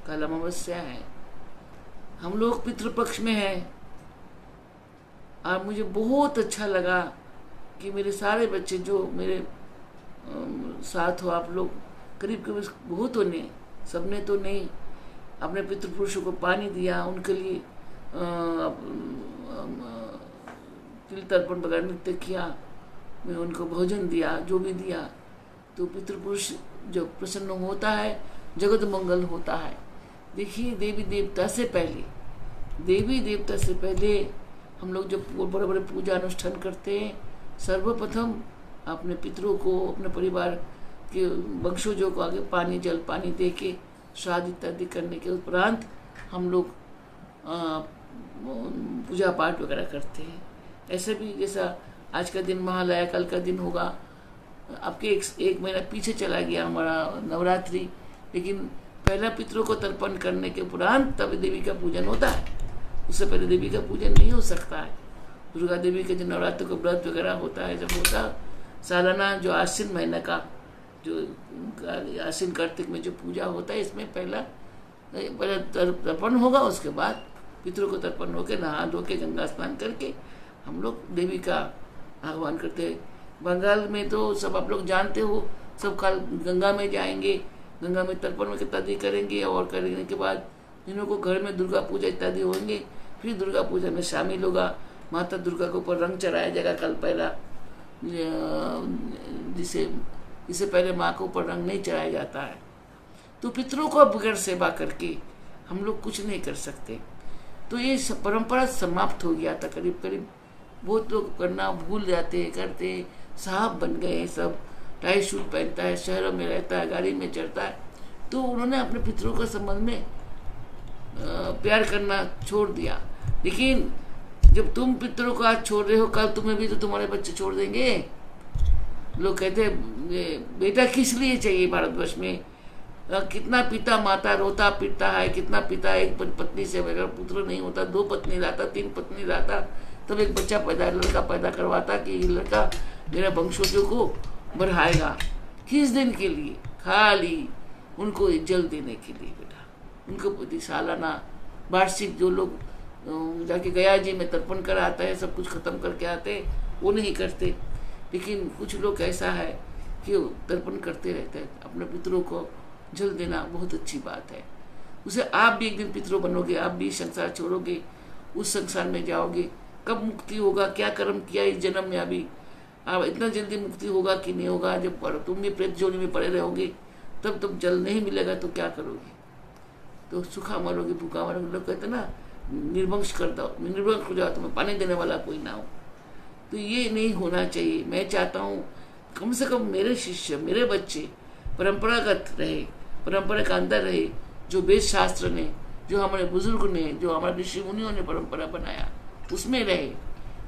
कल अमावस्या है, हम लोग पितृपक्ष में हैं। और मुझे बहुत अच्छा लगा कि मेरे सारे बच्चे जो मेरे साथ हो, आप लोग करीब करीब बहुतों ने, सबने तो नहीं, अपने पितृपुरुषों को पानी दिया, उनके लिए तिल तर्पण वगैरह नृत्य किया, मैं उनको भोजन दिया, जो भी दिया। तो पितृपुरुष जब प्रसन्न होता है, जगत मंगल होता है। देखिए, देवी देवता से पहले हम लोग जब बड़े बड़े पूजा अनुष्ठान करते हैं, सर्वप्रथम अपने पितरों को, अपने परिवार के वंशजों को आगे पानी, जल पानी दे के श्राद्ध इत्यादि करने के उपरांत हम लोग पूजा पाठ वगैरह करते हैं। ऐसे भी जैसा आज का दिन महालया, कल का दिन होगा, आपके एक महीना पीछे चला गया हमारा नवरात्रि, लेकिन पहला पितरों को तर्पण करने के उपरांत तब देवी का पूजन होता है। उससे पहले देवी का पूजन नहीं हो सकता है। दुर्गा देवी के जो नवरात्र का व्रत वगैरह होता है, जब होता सालाना जो आश्विन महीने का जो आश्विन कार्तिक में जो पूजा होता है, इसमें पहले तर्पण होगा, उसके बाद पितरों को तर्पण होकर नहा धो के गंगा स्नान करके हम लोग देवी का आह्वान करते हैं। बंगाल में तो सब आप लोग जानते हो, सब कल गंगा में जाएंगे, गंगा में तर्पण में इत्यादि करेंगे, और करने के बाद जिन को घर में दुर्गा पूजा इत्यादि होंगे, फिर दुर्गा पूजा में शामिल होगा। माता दुर्गा के ऊपर रंग चढ़ाया जाएगा कल पहला, जिसे पहले माँ के ऊपर रंग नहीं चढ़ाया जाता है। तो पितरों को बगैर सेवा करके हम लोग कुछ नहीं कर सकते। तो ये परंपरा समाप्त हो गया था करीब करीब। बहुत लोग करना भूल जाते, करते साहब बन गए, सब टाई सूट पहनता है, शहरों में रहता है, गाड़ी में चढ़ता है। तो उन्होंने अपने पितरों के संबंध में प्यार करना छोड़ दिया। लेकिन जब तुम पितरों को आज छोड़ रहे हो, कल तुम्हें भी तो तुम्हारे बच्चे छोड़ देंगे। लोग कहते हैं बेटा किस लिए चाहिए भारतवर्ष में, कितना पिता माता रोता पीटता है, कितना पिता एक पत्नी से अगर पुत्र नहीं होता, 2 पत्नी लाता, 3 पत्नी लाता, तब एक बच्चा लड़का पैदा करवाता कि ये लड़का मेरा वंशजों को बढ़ाएगा। किस दिन के लिए? खाली उनको जल देने के लिए बेटा। उनको प्रति सालाना वार्षिक जो लोग जाके गया जी में तर्पण कर आता है, सब कुछ खत्म करके आते हैं, वो नहीं करते। लेकिन कुछ लोग ऐसा है कि तर्पण करते रहते हैं। अपने पितरों को जल देना बहुत अच्छी बात है। उसे आप भी एक दिन पितरों बनोगे, आप भी संसार छोड़ोगे, उस संसार में जाओगे। कब मुक्ति होगा, क्या कर्म किया इस जन्म में, अभी अब इतना जल्दी मुक्ति होगा कि नहीं होगा। जब तुम भी प्रेत जोनी में पड़े रहोगे, तब तुम जल नहीं मिलेगा तो क्या करोगे? तो सूखा मरोगे, भूखा मरोगे। लोग कहते ना निर्वंश कर दो, निर्वंश हो जाओ, तुम्हें पानी देने वाला कोई ना हो। तो ये नहीं होना चाहिए। मैं चाहता हूँ कम से कम मेरे शिष्य, मेरे बच्चे परंपरागत रहे, परंपरा के अंदर रहे। जो वेद शास्त्र ने, जो हमारे बुजुर्ग ने, जो हमारे ऋषि मुनियों ने परंपरा बनाया, उसमें रहे।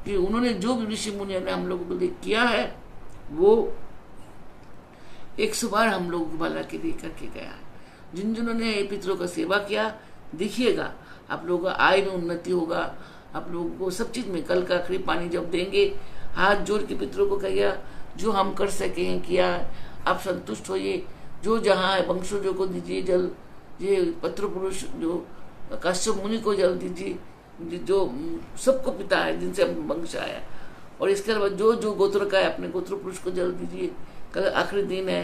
कि उन्होंने जो भी ऋषि मुनियों ने हम लोगों के लिए किया है, वो 100 बार हम लोगों को भला के लिए करके गया है। जिन्होंने पितरों का सेवा किया, देखिएगा आप लोगों का आय में उन्नति होगा। आप लोगों को सब चीज में, कल का आखिरी पानी जब देंगे, हाथ जोड़ के पितरों को कहिए जो हम कर सके हैं किया, आप संतुष्ट होइए। जो जहाँ है वंशजों को दीजिए जल, ये पत्र पुरुष जो काश्यप मुनि को जल दीजिए, जो सबको पिता है जिनसे वंश आया। और इसके अलावा जो जो गोत्र का है, अपने गोत्र पुरुष को जल दीजिए। कल आखिरी दिन है,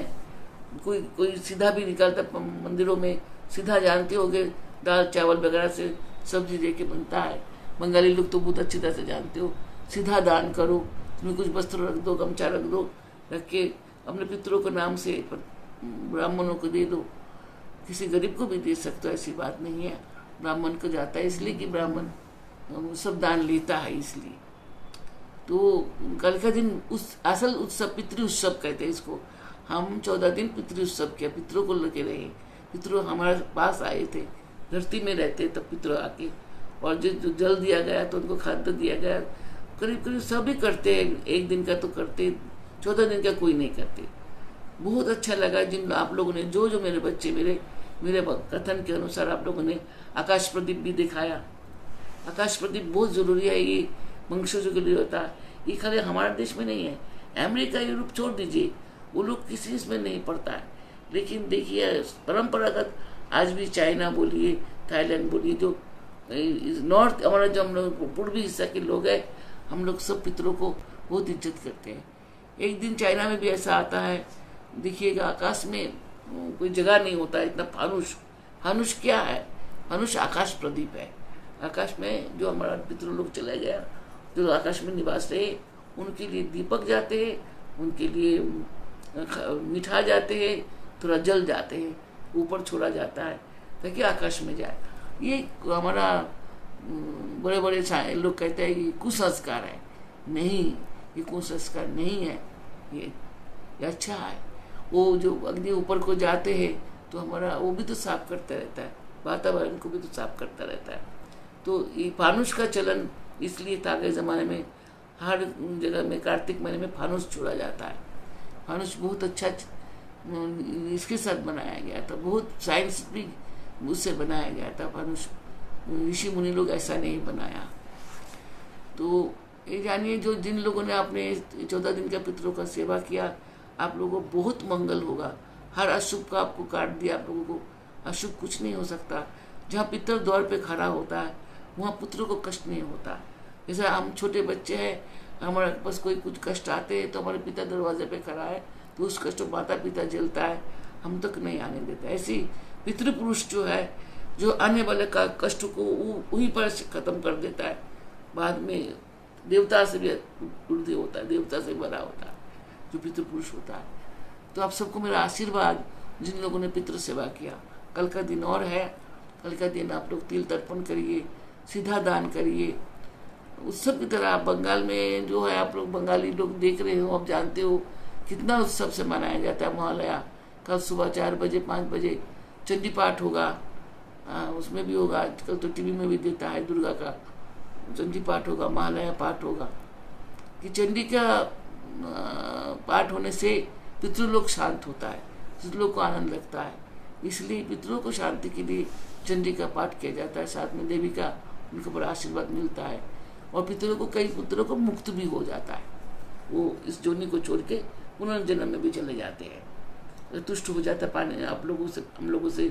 कोई सीधा भी निकालता मंदिरों में, सीधा जानते होगे दाल चावल वगैरह से सब्जी दे के बनता है। बंगाली लोग तो बहुत अच्छी तरह से जानते हो। सीधा दान करो, उसमें कुछ वस्त्र रख दो, गमछा रख दो, रख के अपने पितरों के नाम से ब्राह्मणों को दे दो। किसी गरीब को भी दे सकते हो, ऐसी बात नहीं है। ब्राह्मण को जाता है इसलिए कि ब्राह्मण सब दान लेता है, इसलिए। तो कल का दिन उस असल उत्सव, पितृ उत्सव कहते हैं इसको। हम 14 दिन पितृ उत्सव किया, पितरों को लेके रहे। पितरों हमारे पास आए थे, धरती में रहते तब पितरों आके, और जो जल दिया गया तो उनको खाद्य दिया गया। करीब करीब सभी करते हैं, एक दिन का तो करते, 14 दिन का कोई नहीं करते। बहुत अच्छा लगा जिन आप लोगों ने, जो मेरे बच्चे, मेरे कथन के अनुसार आप लोगों ने आकाश प्रदीप भी दिखाया। आकाश प्रदीप बहुत जरूरी है, ये वंशजों के लिए होता है। ये खाली हमारे देश में नहीं है, अमेरिका यूरोप छोड़ दीजिए, वो लोग किसी इसमें नहीं पड़ता है। लेकिन देखिए परंपरागत आज भी चाइना बोलिए, थाईलैंड बोलिए, जो नॉर्थ हमारा जो हम लोग पूर्वी हिस्सा के लोग हैं, हम लोग सब पितरों को बहुत इज्जत करते हैं। एक दिन चाइना में भी ऐसा आता है, देखिएगा आकाश में कोई जगह नहीं होता है, इतना फानुष। फानुष क्या है? फानुष आकाश प्रदीप है। आकाश में जो हमारा पितृ लोग चले गया, जो आकाश में निवास रहे, उनके लिए दीपक जाते हैं, उनके लिए मिठा जाते हैं, थोड़ा जल जाते हैं, ऊपर छोड़ा जाता है ताकि आकाश में जाए। ये हमारा बड़े बड़े लोग कहते हैं ये कुसंस्कार है। नहीं, ये कुसंस्कार नहीं है, ये अच्छा है। वो जो अग्नि ऊपर को जाते हैं तो हमारा वो भी तो साफ करता रहता है, वातावरण को भी तो साफ करता रहता है। तो ये फानुष का चलन इसलिए था कि ज़माने में हर जगह में कार्तिक महीने में फानुष छोड़ा जाता है। फानुष बहुत अच्छा इसके साथ बनाया गया था, बहुत साइंस भी उससे बनाया गया था फानुष। ऋषि मुनि लोग ऐसा नहीं बनाया। तो ये जानिए, जो जिन लोगों ने अपने 14 दिन का पितरों का सेवा किया, आप लोगों को बहुत मंगल होगा। हर अशुभ का आपको काट दिया, आप लोगों को अशुभ कुछ नहीं हो सकता। जहाँ पितर द्वार पे खड़ा होता है वहाँ पुत्रों को कष्ट नहीं होता। जैसे हम छोटे बच्चे हैं, हमारे पास कोई कुछ कष्ट आते हैं तो हमारे पिता दरवाजे पे खड़ा है तो उस कष्ट को माता पिता झेलता है, हम तक नहीं आने देता। ऐसी पितृपुरुष जो है, जो आने वाले का कष्ट को वहीं पर खत्म कर देता है। बाद में देवता से भी ऊर्ध्व होता है, देवता से बड़ा होता है जो पितृपुरुष होता है। तो आप सबको मेरा आशीर्वाद, जिन लोगों ने पितृ सेवा किया। कल का दिन और है, कल का दिन आप लोग तिल तर्पण करिए, सीधा दान करिए। उत्सव की तरह बंगाल में जो है, आप लोग बंगाली लोग देख रहे हो, आप जानते हो कितना उत्सव से मनाया जाता है महालया। कल सुबह 4 बजे 5 बजे चंडी पाठ होगा, उसमें भी होगा, आजकल तो टीवी में भी देता है, दुर्गा का चंडी पाठ होगा, महालया पाठ होगा। कि चंडी का पाठ होने से पितृलोक शांत होता है, पितृलोक को आनंद लगता है, इसलिए पितरों को शांति के लिए चंडी का पाठ किया जाता है। साथ में देवी का उनके ऊपर आशीर्वाद मिलता है और पितरों को, कई पुत्रों को मुक्त भी हो जाता है। वो इस जोनी को छोड़ के पुनर्जन्म में भी चले जाते हैं, तुष्ट हो जाता है। पानी आप लोगों से, हम लोगों से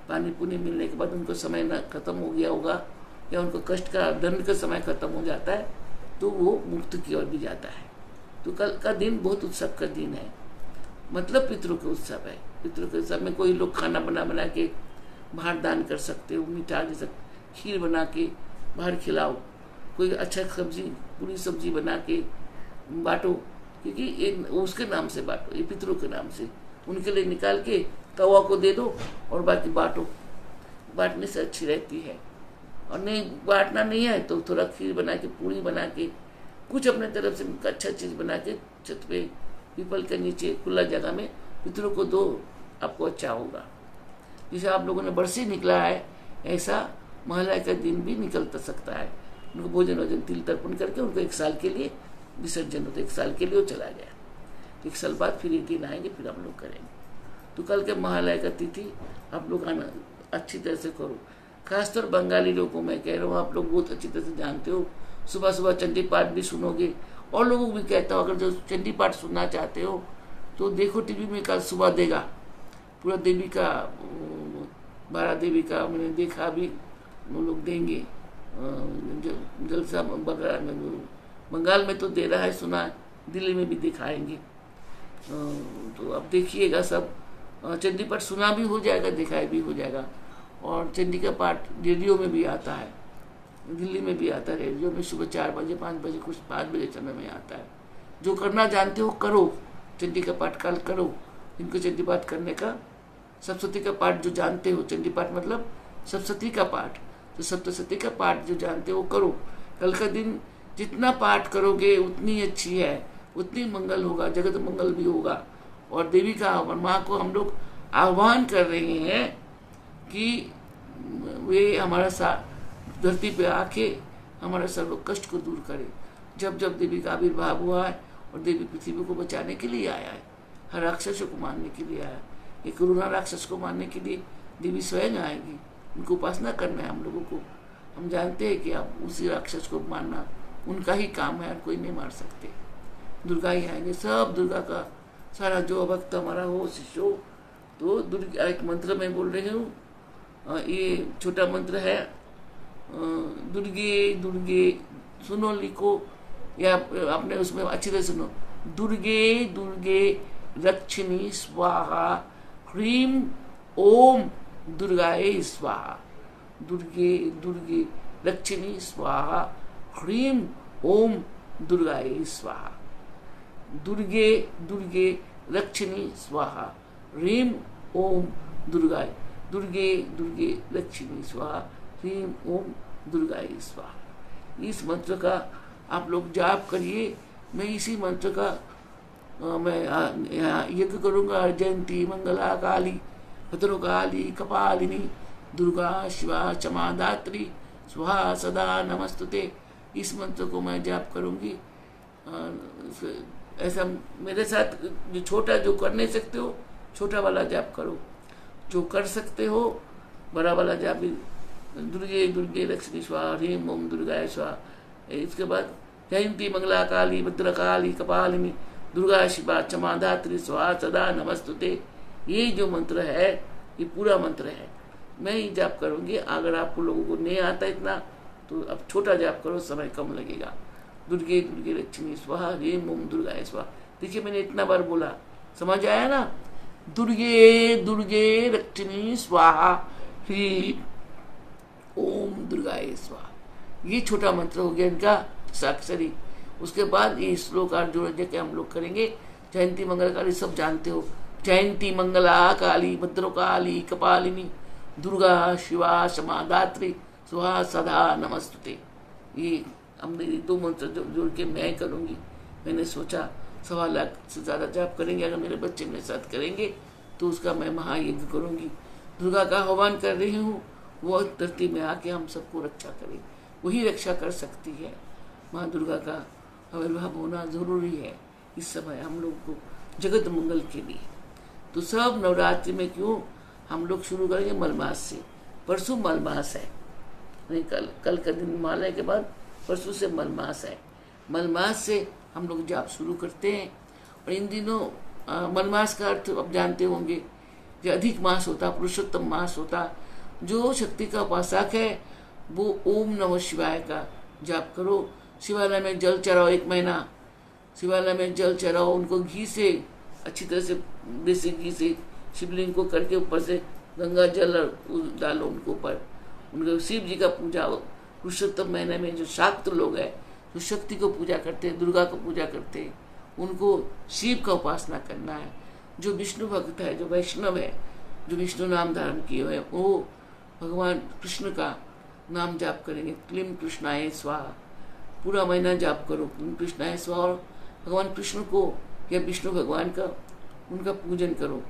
पानी पुनी मिलने के बाद उनको समय न खत्म हो गया होगा या उनको कष्ट का दंड का समय खत्म हो जाता है तो वो मुक्त की ओर भी जाता है। तो कल का दिन बहुत उत्सव का दिन है, मतलब पितरों के उत्सव है। पितरों के उत्सव में कोई लोग खाना बना के बाहर दान कर सकते हो, मीठा जैसे खीर बना के बाहर खिलाओ, कोई अच्छा सब्जी, पूरी सब्जी बना के बांटो, क्योंकि ये उसके नाम से बांटो, ये पितरों के नाम से। उनके लिए निकाल के कौवा को दे दो और बाकी बांटो, बांटने से अच्छी रहती है। और नहीं बांटना नहीं है तो थोड़ा खीर बना के, पूरी बना के, कुछ अपने तरफ से अच्छा चीज़ बना के छत पे, पीपल के नीचे, खुला जगह में पितरों को दो, आपको अच्छा होगा। जैसे आप लोगों ने बरसी निकला है, ऐसा महालया का दिन भी निकल सकता है। उनको भोजन वोजन तिल तर्पण करके उनको 1 साल के लिए विसर्जन होता है, 1 साल के लिए वो चला गया। 1 साल बाद फिर एक दिन आएंगे, फिर हम लोग करेंगे। तो कल के महालया का तिथि आप लोग आना अच्छी तरह से करो। खासतौर बंगाली लोगों में कह रहा हूँ, आप लोग बहुत अच्छी तरह से जानते हो। सुबह सुबह चंडी पाठ भी सुनोगे, और लोगों को भी कहता हूँ अगर जो चंडी पाठ सुनना चाहते हो तो देखो टीवी में, कल सुबह देगा पूरा देवी का, 12 देवी का मैंने देखा भी, वो लोग देंगे जलसा। बंगाल में तो दे रहा है, सुना, दिल्ली में भी दिखाएंगे। तो अब देखिएगा सब, चंडी पाठ सुना भी हो जाएगा, दिखाई भी हो जाएगा। और चंडी का पाठ रेडियो में भी आता है, दिल्ली में भी आता है रेडियो में, सुबह 4 बजे 5 बजे, कुछ 5 बजे समय में आता है। जो करना जानते हो करो, चंडी का पाठ कल करो। इनको चंडी पाठ करने का, सप्तशती का पाठ जो जानते हो, चंडी पाठ मतलब सप्तशती का पाठ, तो सप्तशती का पाठ जो जानते हो करो। कल का दिन जितना पाठ करोगे उतनी अच्छी है, उतनी मंगल होगा, जगत मंगल भी होगा। और देवी का और माँ को हम लोग आह्वान कर रहे हैं कि वे हमारा साथ धरती पे आके हमारा सर्व कष्ट को दूर करे। जब जब देवी का आविर्भाव हुआ है और देवी पृथ्वी को बचाने के लिए आया है, हर राक्षसों को मारने के लिए आया है। एक कोरोना राक्षस को मारने के लिए देवी स्वयं आएगी, उनको उपासना करना है हम लोगों को। हम जानते हैं कि आप उसी राक्षस को मारना उनका ही काम है, और कोई नहीं मार सकते। दुर्गा ही आएंगे, सब दुर्गा का सारा जो भक्त हमारा हो, शिष्य हो, तो दुर्गा एक मंत्र में बोल रही हूँ, ये छोटा मंत्र है, दुर्गे दुर्गे, सुनो लिखो या आपने उसमें अच्छी तरह सुनो। दुर्गे दुर्गे रक्षिणी स्वाहा, ह्रीम ओम दुर्गाए स्वाहा। दुर्गे दुर्गे रक्षिणी स्वाहा, ह्रीम ओम दुर्गाए स्वाहा। दुर्गे दुर्गे रक्षिणी स्वाहा, ह्रीम ओम दुर्गाए, दुर्गे दुर्गे रक्षिणी स्वाहा, ह्रीम ओम दुर्गाए स्वाहा। इस मंत्र का आप लोग जाप करिए। मैं इसी मंत्र का मैं यहाँ यज्ञ करूँगा। जयंती मंगला काली भद्रकाली कपालिनी दुर्गा शिवा क्षमा दात्री स्वाहा सदा नमस्तुते। इस मंत्र को मैं जाप करूँगी। ऐसा मेरे साथ जो छोटा जो कर नहीं सकते हो छोटा वाला जाप करो, जो कर सकते हो बड़ा वाला जाप भी। दुर्गे दुर्गे लक्ष्मी स्वाहा, ह्रीम ओम दुर्गाय स्वाहा। इसके बाद जयंती मंगला काली भद्रकाली कपालिनी दुर्गा शिवा क्षमा दात्री स्वाहा सदा नमस्तुते। ये जो मंत्र है ये पूरा मंत्र है, मैं ही जाप करूंगी। अगर आपको लोगों को नहीं आता इतना तो अब छोटा जाप करो, समय कम लगेगा। दुर्गे दुर्गे लक्ष्मी स्वाहा, ह्रीम ओम दुर्गाय स्वाहा। देखिए मैंने इतना बार बोला, समझ आया ना? दुर्गे दुर्गे लक्ष्मी स्वाहा, ह्रीम ओम दुर्गाय स्वाहा। ये छोटा मंत्र हो गया इनका साक्षरी। उसके बाद ये श्लोक आठ जोड़ के हम लोग करेंगे। जयंती मंगल काली सब जानते हो। जयंती मंगला काली भद्रकाली कपालिनी दुर्गा शिवा क्षमा दात्री स्वाहा सदा नमस्तुते। ये हमने दो मंत्र जोड़ के मैं करूँगी। मैंने सोचा 1.25 लाख से ज़्यादा जाप करेंगे। अगर मेरे बच्चे मेरे साथ करेंगे तो उसका मैं महायज्ञ करूँगी। दुर्गा का आह्वान कर रही हूँ, वो धरती में आके हम सबको रक्षा करे। वही रक्षा कर सकती है। माँ दुर्गा का आविर्भाव होना जरूरी है इस समय हम लोग को जगत मंगल के लिए। तो सब नवरात्रि में क्यों हम लोग शुरू करेंगे मलमास से। परसों मलमास है, नहीं कल का दिन माला के बाद परसों से मलमास है। मलमास से हम लोग जाप शुरू करते हैं। और इन दिनों मलमास का अर्थ अब जानते होंगे, जो अधिक मास होता, पुरुषोत्तम मास होता। जो शक्ति का उपासक है वो ओम नमः शिवाय का जाप करो। शिवालय में जल चढ़ाओ, 1 महीना शिवालय में जल चढ़ाओ। उनको घी से अच्छी तरह से, देसी घी से शिवलिंग को करके ऊपर से गंगा जल डालो उनको ऊपर। उनको शिव जी का पूजा हो। पुरुषोत्तम महीने में जो शाक्त लोग हैं, जो शक्ति को पूजा करते हैं, दुर्गा को पूजा करते हैं, उनको शिव का उपासना करना है। जो विष्णु भक्त है, जो वैष्णव है, जो विष्णु नाम धारण किए हुए, वो भगवान कृष्ण का नाम जाप करेंगे। क्लीम कृष्णाय स्वाहा। पूरा महीना जाप करो क्लीम कृष्णाय स्वाहा। और भगवान कृष्ण को या विष्णु भगवान का उनका पूजन करो।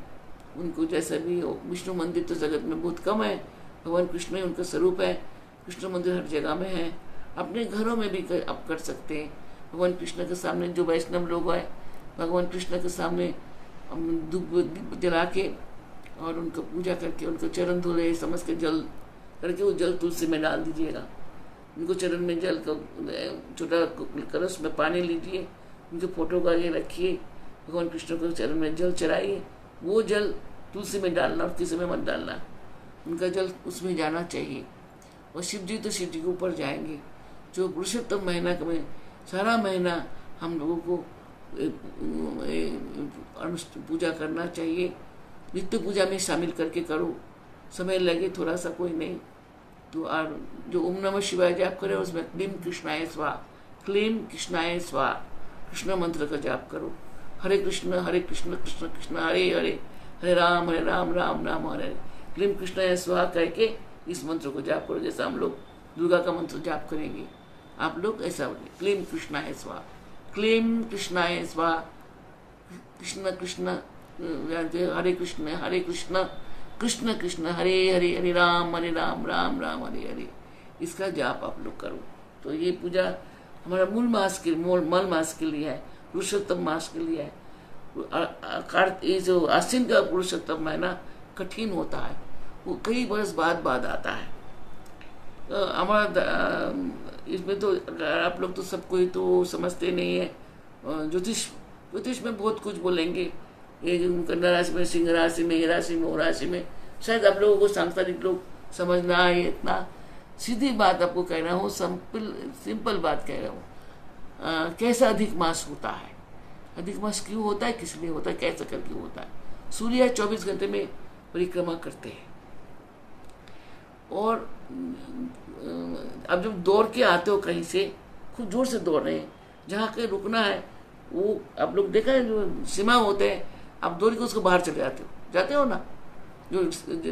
उनको जैसा भी हो, विष्णु मंदिर तो जगत में बहुत कम है, भगवान कृष्ण ही उनका स्वरूप है। कृष्ण मंदिर हर जगह में है। अपने घरों में भी आप कर सकते हैं। भगवान कृष्ण के सामने जो वैष्णव लोग हैं, भगवान कृष्ण के सामने धूप जला के और उनको पूजा करके उनको चरण धोले समझ के जल करके वो जल तुलसी में डाल दीजिएगा। उनको चरण में जल का छोटा कलश में पानी लीजिए, उनके फोटो का ये रखिए, भगवान कृष्ण को चरण में जल चढ़ाइए। वो जल तुलसी में डालना और किसी में मत डालना, उनका जल उसमें जाना चाहिए। और शिव जी तो शिव जी के ऊपर जाएंगे। जो पुरुषोत्तम महीना में सारा महीना हम लोगों को पूजा करना चाहिए। नित्य पूजा में शामिल करके करो, समय लगे थोड़ा सा कोई नहीं तो। और जो ओम नमः शिवाय जाप करे उसमें क्लीम कृष्णाय स्वाहा, क्लीम कृष्णाय स्वाहा कृष्ण मंत्र का जाप करो। हरे कृष्ण कृष्ण कृष्ण हरे हरे, हरे राम राम राम हरे हरे। क्लीम कृष्णाय स्वाहा कह के इस मंत्र को जाप करो। जैसा हम लोग दुर्गा का मंत्र जाप करेंगे, आप लोग ऐसा बोलिए क्लीम कृष्णाय स्वाहा, क्लीम कृष्णाय स्वाहा। कृष्ण कृष्ण हरे कृष्ण कृष्ण कृष्ण हरे हरे, हरे राम राम राम हरे हरे। इसका जाप आप लोग करो। तो ये पूजा हमारा मूल मास के लिए है, पुरुषोत्तम मास के लिए है। ये जो आश्विन का पुरुषोत्तम महीना कठिन होता है, वो कई बरस बाद आता है। तो हमारा इसमें तो आप लोग तो सब कोई तो समझते नहीं है। ज्योतिष में बहुत कुछ बोलेंगे। ये कन्या राशि में, सिंह राशि में, ये राशि में, वो राशि में, शायद आप लोगों को सांसारिक लोग समझना है, इतना सीधी बात आपको कह रहा हूँ, सिंपल बात कह रहा हूँ। कैसा अधिक मास होता है, अधिक मास क्यों होता है, किस लिए होता है, कैसे करके होता है। सूर्य 24 घंटे में परिक्रमा करते हैं, और अब जब दौड़ के आते हो कहीं से, खूब जोर से दौड़ रहे हैं, जहाँ के रुकना है वो आप लोग देखा है, जो सीमा होते हैं, आप दौड़ के उसको बाहर चले जाते हो ना, जो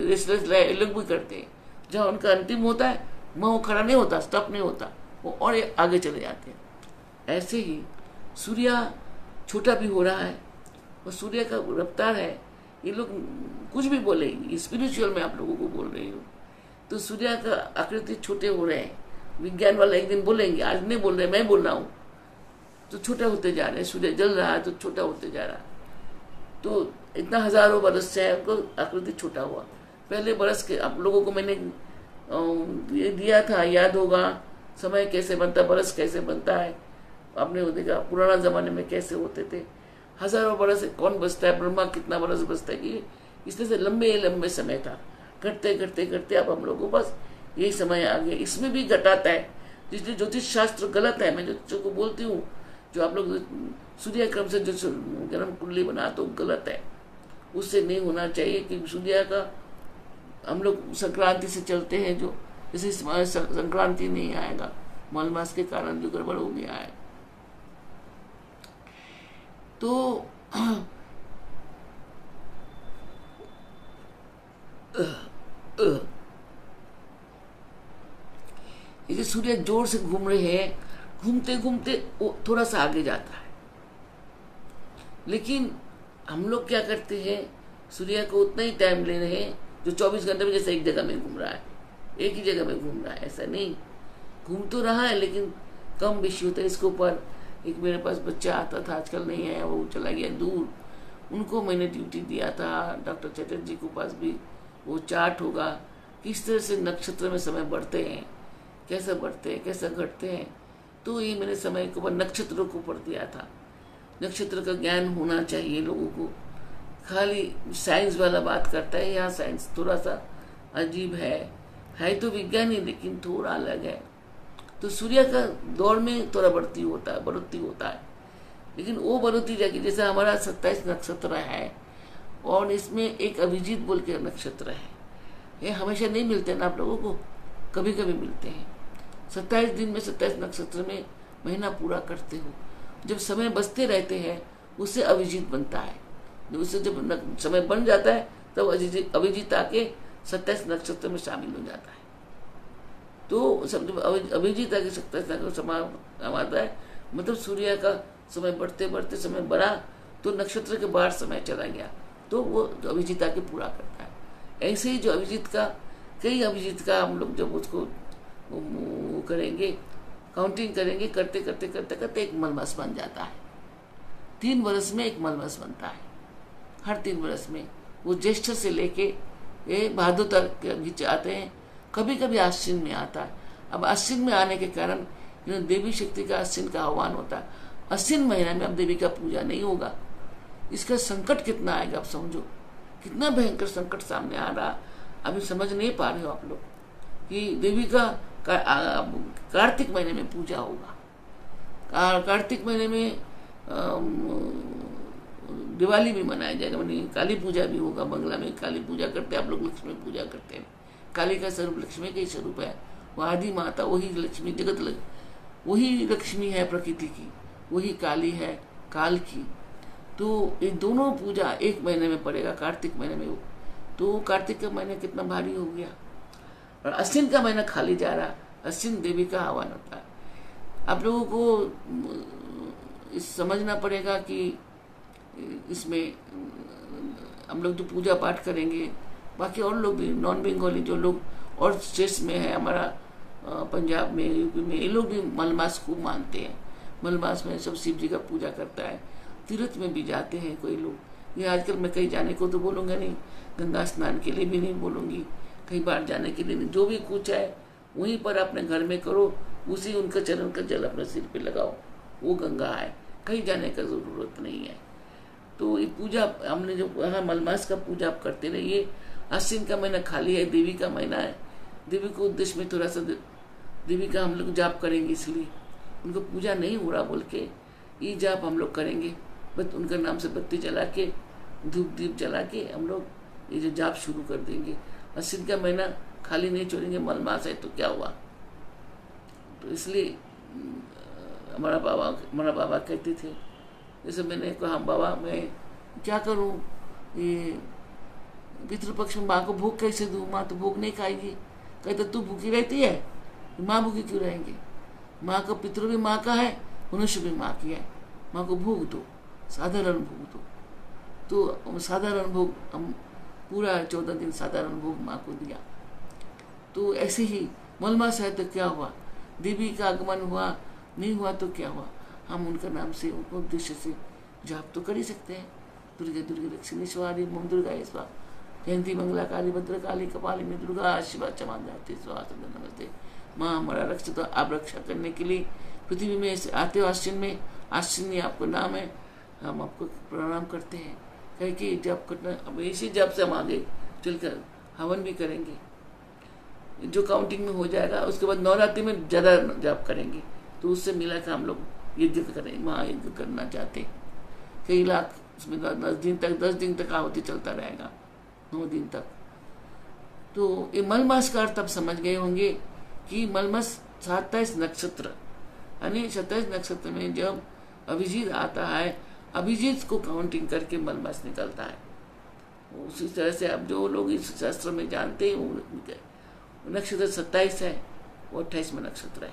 रेसलेस लोग भी करते हैं, जहाँ उनका अंतिम होता है वहाँ वो खड़ा नहीं होता, स्टॉप नहीं होता, वो और आगे चले जाते हैं। ऐसे ही सूर्य छोटा भी हो रहा है, और सूर्य का रफ्तार है, ये लोग कुछ भी बोले, स्पिरिचुअल में आप लोगों को बोल रही हूँ, तो सूर्य का आकृति छोटे हो रहे हैं। विज्ञान वाला एक दिन बोलेंगे, आज नहीं बोल रहे, मैं बोल रहा हूँ, तो छोटा होते जा रहे हैं। सूर्य जल रहा है तो छोटा होते जा रहा है, तो इतना हजारों बरस से है, उनको आकृति छोटा हुआ। पहले बरस के आप लोगों को मैंने ये दिया था, याद होगा, समय कैसे बनता, बरस कैसे बनता है, आपने वो देखा पुराना जमाने में कैसे होते थे। हजारों बरस कौन बचता है, ब्रह्मा कितना बरस बचता है, कि इसलिए से लंबे समय था, घटते घटते घटते अब हम लोगों को बस यही समय आ गया। इसमें भी घटाता है, जिसलिए ज्योतिष शास्त्र गलत है। मैं जो को बोलती हूँ, जो आप लोग सूर्य क्रम से जो जन्म कुंडली बना तो गलत है, उससे नहीं होना चाहिए। कि सूर्य का हम लोग संक्रांति से चलते हैं, जो जैसे संक्रांति नहीं आएगा, मलमास के कारण जो गड़बड़ हो गया है, तो ये सूर्य जोर से घूम रहे हैं, घूमते घूमते वो थोड़ा सा आगे जाता है, लेकिन हम लोग क्या करते हैं, सूर्य को उतना ही टाइम ले रहे हैं जो 24 घंटे में जैसे एक जगह में घूम रहा है, एक ही जगह में घूम रहा है। ऐसा नहीं, घूम तो रहा है लेकिन कम बेशी होता है। इसके ऊपर एक मेरे पास बच्चा आता था, आजकल नहीं है, वो चला गया दूर, उनको मैंने ड्यूटी दिया था, डॉक्टर चटर्जी के पास भी वो चार्ट होगा, किस तरह से नक्षत्र में समय बढ़ते हैं, कैसे बढ़ते हैं, कैसे घटते हैं। तो ये मैंने समय के ऊपर नक्षत्रों के ऊपर दिया था। नक्षत्र का ज्ञान होना चाहिए लोगों को, खाली साइंस वाला बात करता है, यहाँ साइंस थोड़ा सा अजीब है तो विज्ञान ही, लेकिन थोड़ा अलग है। तो सूर्य का दौड़ में थोड़ा बढ़ोतरी होता है, लेकिन वो बढ़ोतरी जाएगी। जैसे हमारा 27 नक्षत्र है, और इसमें एक अभिजीत बोल के नक्षत्र है, ये हमेशा नहीं मिलते ना आप लोगों को, कभी कभी मिलते हैं। 27 दिन में 27 नक्षत्र में महीना पूरा करते हो, जब समय बचते रहते हैं उससे अभिजीत बनता है। उससे जब समय बन जाता है तब अभिजीत आके 27 नक्षत्र में शामिल हो जाता है। तो जब अभिजीत आके 27 नक्षत्र समाता है, मतलब सूर्य का समय बढ़ते बढ़ते समय बढ़ा तो नक्षत्र के बाहर समय चला गया, तो वो अभिजीत आके पूरा करता है। ऐसे ही जो अभिजीत का, कई अभिजीत का हम लोग जब उसको वो करेंगे, काउंटिंग करेंगे, करते करते करते करते एक मलमास बन जाता है। 3 वर्ष में एक मलमास बनता है, हर 3 वर्ष में। वो ज्येष्ठ से लेके ये भादो तक घिंच आते हैं, कभी कभी आश्विन में आता है। अब आश्विन में आने के कारण देवी शक्ति का आश्विन का आह्वान होता है। आश्विन महीना में अब देवी का पूजा नहीं होगा, इसका संकट कितना आएगा आप समझो, कितना भयंकर संकट सामने आ रहा। अभी समझ नहीं पा रहे हो आप लोग कि देवी का कार्तिक महीने में पूजा होगा। कार्तिक महीने में दिवाली भी मनाया जाएगा, मानी काली पूजा भी होगा। बंगला में काली पूजा करते हैं आप लोग, लक्ष्मी पूजा करते हैं। काली का स्वरूप लक्ष्मी का ही स्वरूप है, वो आदि माता, वही लक्ष्मी वही लक्ष्मी है प्रकृति की, वही काली है काल की। तो ये दोनों पूजा एक महीने में पड़ेगा, कार्तिक महीने में। तो कार्तिक का महीना कितना भारी हो गया, और अश्विन का महीना खाली जा रहा। अश्विन देवी का आह्वान होता है। आप लोगों को समझना पड़ेगा कि इसमें हम लोग जो पूजा पाठ करेंगे, बाकी और लोग भी, नॉन बंगाली जो लोग और स्टेट्स में है, हमारा पंजाब में, यूपी में, ये लोग भी मलमास खूब मानते हैं। मलमास में सब शिव जी का पूजा करता है, तीर्थ में भी जाते हैं कोई लोग। ये आजकल मैं कहीं जाने को तो बोलूँगा नहीं, गंगा स्नान के लिए भी नहीं बोलूँगी, कहीं बाहर जाने के लिए नहीं। जो भी कुछ है वहीं पर अपने घर में करो, उसी उनका चरण का जल अपने सिर पे लगाओ, वो गंगा है, कहीं जाने का ज़रूरत नहीं है। तो ये पूजा हमने जो कहा, मलमास का पूजा आप करते रहिए। आश्विन का महीना खाली है, देवी का महीना है, देवी को उद्देश्य में थोड़ा सा देवी का हम लोग जाप करेंगे, इसलिए उनको पूजा नहीं हो रहा बोल के ये जाप हम लोग करेंगे। बस उनका नाम से बत्ती जला के, धूप दीप जला के हम लोग ये जो जाप शुरू कर देंगे। अश्विन का महीना खाली नहीं छोड़ेंगे, मलमास है तो क्या हुआ। तो इसलिए हमारा बाबा कहते थे, जैसे मैंने कहा बाबा मैं क्या करूं, ये पितृपक्ष में माँ को भोग कैसे दूं, माँ तो भोग नहीं खाएगी। कहते तू भूखी रहती है, माँ भूखी क्यों रहेंगे, माँ का पितृ भी माँ का है, मनुष्य भी माँ की है, माँ को भोग दो, साधारण भोग दो। तो साधारण भोग हम पूरा 14 दिन साधारण भोग माँ को दिया। तो ऐसे ही मलमास है तो क्या हुआ, देवी का आगमन हुआ नहीं हुआ तो क्या हुआ, हम उनका नाम से उनको उद्देश्य से जाप तो कर ही सकते हैं। दुर्गे दुर्गे दक्षिणेश्वरी मम दुर्गा स्वाहा, जयंती मंगलाकाली भद्रकाली कपालिनी दुर्गा शिवा क्षमा जाती स्वाहा नमस्ते। माँ हमारा रक्षा, तो आप रक्षा करने के लिए पृथ्वी में आते हो। आश्विन आपको नाम है, हम आपको प्रणाम करते हैं। कह के जप करना, अब इसी जप से हम आगे चलकर हवन भी करेंगे, जो काउंटिंग में हो जाएगा। उसके बाद नवरात्रि में ज़्यादा जप करेंगे, तो उससे मिला कर हम लोग यज्ञ करें, महायज्ञ करना चाहते। कई लाख उसमें 10 दिन तक आहुति चलता रहेगा, 9 दिन तक। तो ये मलमास का अर्थ आप समझ गए होंगे कि मलमास 27 नक्षत्र, यानी 27 नक्षत्र में जब अभिजीत आता है, अभिजीत को काउंटिंग करके मलमास निकलता है। उसी तरह से आप जो लोग इस शास्त्र में जानते हैं, नक्षत्र 27 है, वो 28वां नक्षत्र है,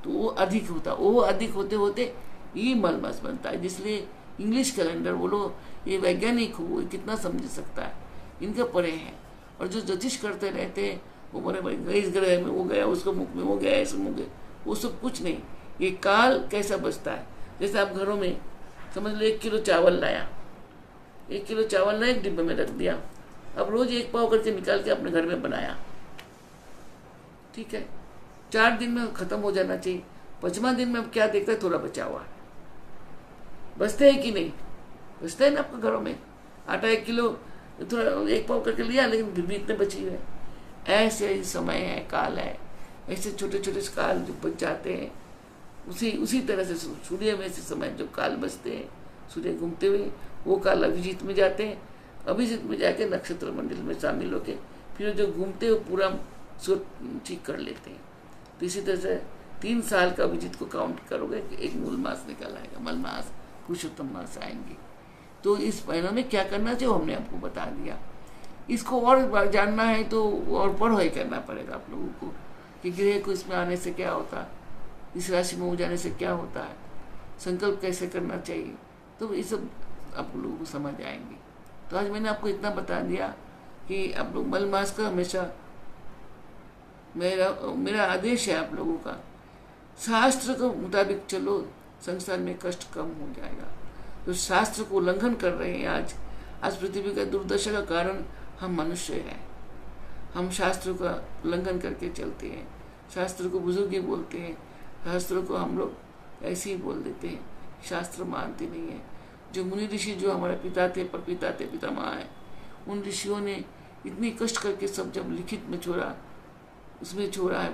तो वो अधिक होता, वो अधिक होते होते ये मलमास बनता है। जिसलिए इंग्लिश कैलेंडर बोलो, ये वैज्ञानिक हो कितना समझ सकता है, इनके परे है। और जो ज्योतिष करते रहते हैं वो बोले भाई इस ग्रह में वो गया, उसको मुख में वो गया, ऐसे मुख गए, वो सब कुछ नहीं। ये काल कैसा बचता है, जैसे आप घरों में समझ लो 1 किलो चावल लाया, 1 किलो चावल ना एक डिब्बे में रख दिया, अब रोज 1 पाव करके निकाल के अपने घर में बनाया, ठीक है, 4 दिन में खत्म हो जाना चाहिए। 5वां दिन में अब क्या देखता है, थोड़ा बचा हुआ, बचते है कि नहीं, बचते है ना आपके घरों में। आटा 1 किलो थोड़ा 1 पाव करके लिया, लेकिन फिर भी इतने बची हुए। ऐसे समय है, काल है, ऐसे छोटे छोटे काल जो बच जाते हैं, उसी तरह से सूर्य में से समय जो काल बचते हैं, सूर्य घूमते हुए वो काल अभिजीत में जाते हैं, अभिजीत में जाके नक्षत्र मंडल में शामिल होके फिर जो घूमते हुए पूरा ठीक कर लेते हैं। तो इसी तरह से 3 साल का अभिजीत को काउंट करोगे, एक मूल मास निकल आएगा, मल मास, पुरुषोत्तम मास आएंगे। तो इस महीने में क्या करना चाहिए हमने आपको बता दिया। इसको और जानना है तो और पढ़ाई करना पड़ेगा आप लोगों को कि ग्रह को इसमें आने से क्या होता है, इस राशि में हो जाने से क्या होता है, संकल्प कैसे करना चाहिए, तो ये सब आप लोगों को समझ आएंगे। तो आज मैंने आपको इतना बता दिया कि आप लोग मल मास का हमेशा मेरा आदेश है आप लोगों का, शास्त्र के मुताबिक चलो, संसार में कष्ट कम हो जाएगा। तो शास्त्र को उल्लंघन कर रहे हैं आज पृथ्वी का दुर्दशा का कारण हम मनुष्य हैं। हम शास्त्र का उल्लंघन करके चलते हैं, शास्त्र को बुजुर्गी बोलते हैं, शास्त्रों को हम लोग ऐसे ही बोल देते हैं, शास्त्र मानते नहीं है। जो मुनि ऋषि जो हमारे पिता थे, परपिता थे, पितामह है, उन ऋषियों ने इतनी कष्ट करके सब जब लिखित में छोड़ा, उसमें छोड़ा है,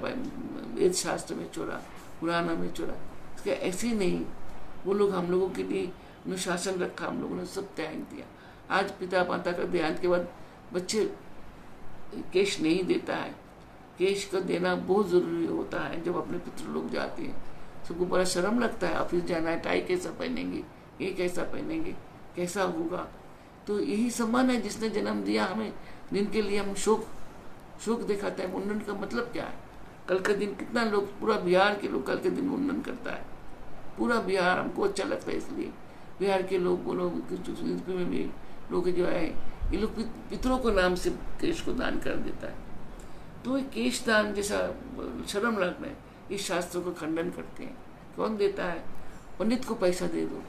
वेद शास्त्र में छोड़ा, पुराना में छोड़ा, इसका ऐसे ही नहीं। वो लोग हम लोगों के लिए अनुशासन रखा, हम लोगों ने सब त्याग दिया। आज पिता माता का देहांत के बाद बच्चे केश नहीं देता है, केश का देना बहुत ज़रूरी होता है। जब अपने पितृ लोग जाते हैं सबको बड़ा शर्म लगता है, ऑफिस जाना है, टाई कैसा पहनेंगे, ये कैसा पहनेंगे, कैसा होगा। तो यही सम्मान है जिसने जन्म दिया हमें, जिनके लिए हम शोक दिखाते हैं। मुंडन का मतलब क्या है, कल के दिन कितना लोग, पूरा बिहार के लोग कल के दिन मुंडन करता है, पूरा बिहार हमको अच्छा लगता है। इसलिए बिहार के लोग, वो लोग यूपी में भी लोग जो है, ये लोग पितरों को नाम से केश को दान कर देता है। तो ये केश दान जैसा शर्म लगना है, इस शास्त्र को खंडन करते हैं। कौन देता है, पंडित को पैसा दे दो,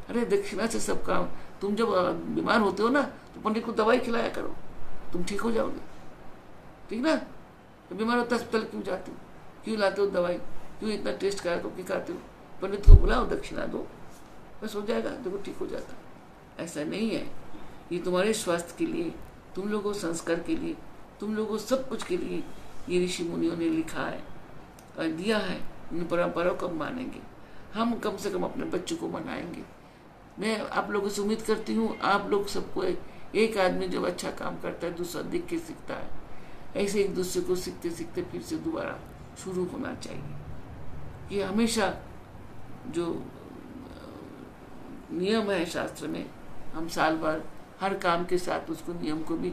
अरे दक्षिणा से सब काम। तुम जब बीमार होते हो ना तो पंडित को दवाई खिलाया करो, तुम ठीक हो जाओगे, ठीक ना। तो बीमार होता है अस्पताल क्यों जाते हो, क्यों लाते हो दवाई, क्यों इतना टेस्ट करा करके खाते हो, पंडित को बुलाओ, दक्षिणा दो, बस हो जाएगा, देखो ठीक हो जाता। ऐसा नहीं है, ये तुम्हारे स्वास्थ्य के लिए, तुम लोगों संस्कार के लिए, तुम लोगों सब कुछ के लिए ये ऋषि मुनियों ने लिखा है और दिया है, इन परंपराओं को मानेंगे। हम कम से कम अपने बच्चों को मनाएंगे। मैं आप लोगों से उम्मीद करती हूँ आप लोग सबको, एक आदमी जब अच्छा काम करता है दूसरा देख के सीखता है, ऐसे एक दूसरे को सीखते सीखते फिर से दोबारा शुरू होना चाहिए। ये हमेशा जो नियम है शास्त्र में, हम साल भर हर काम के साथ उसको नियम को भी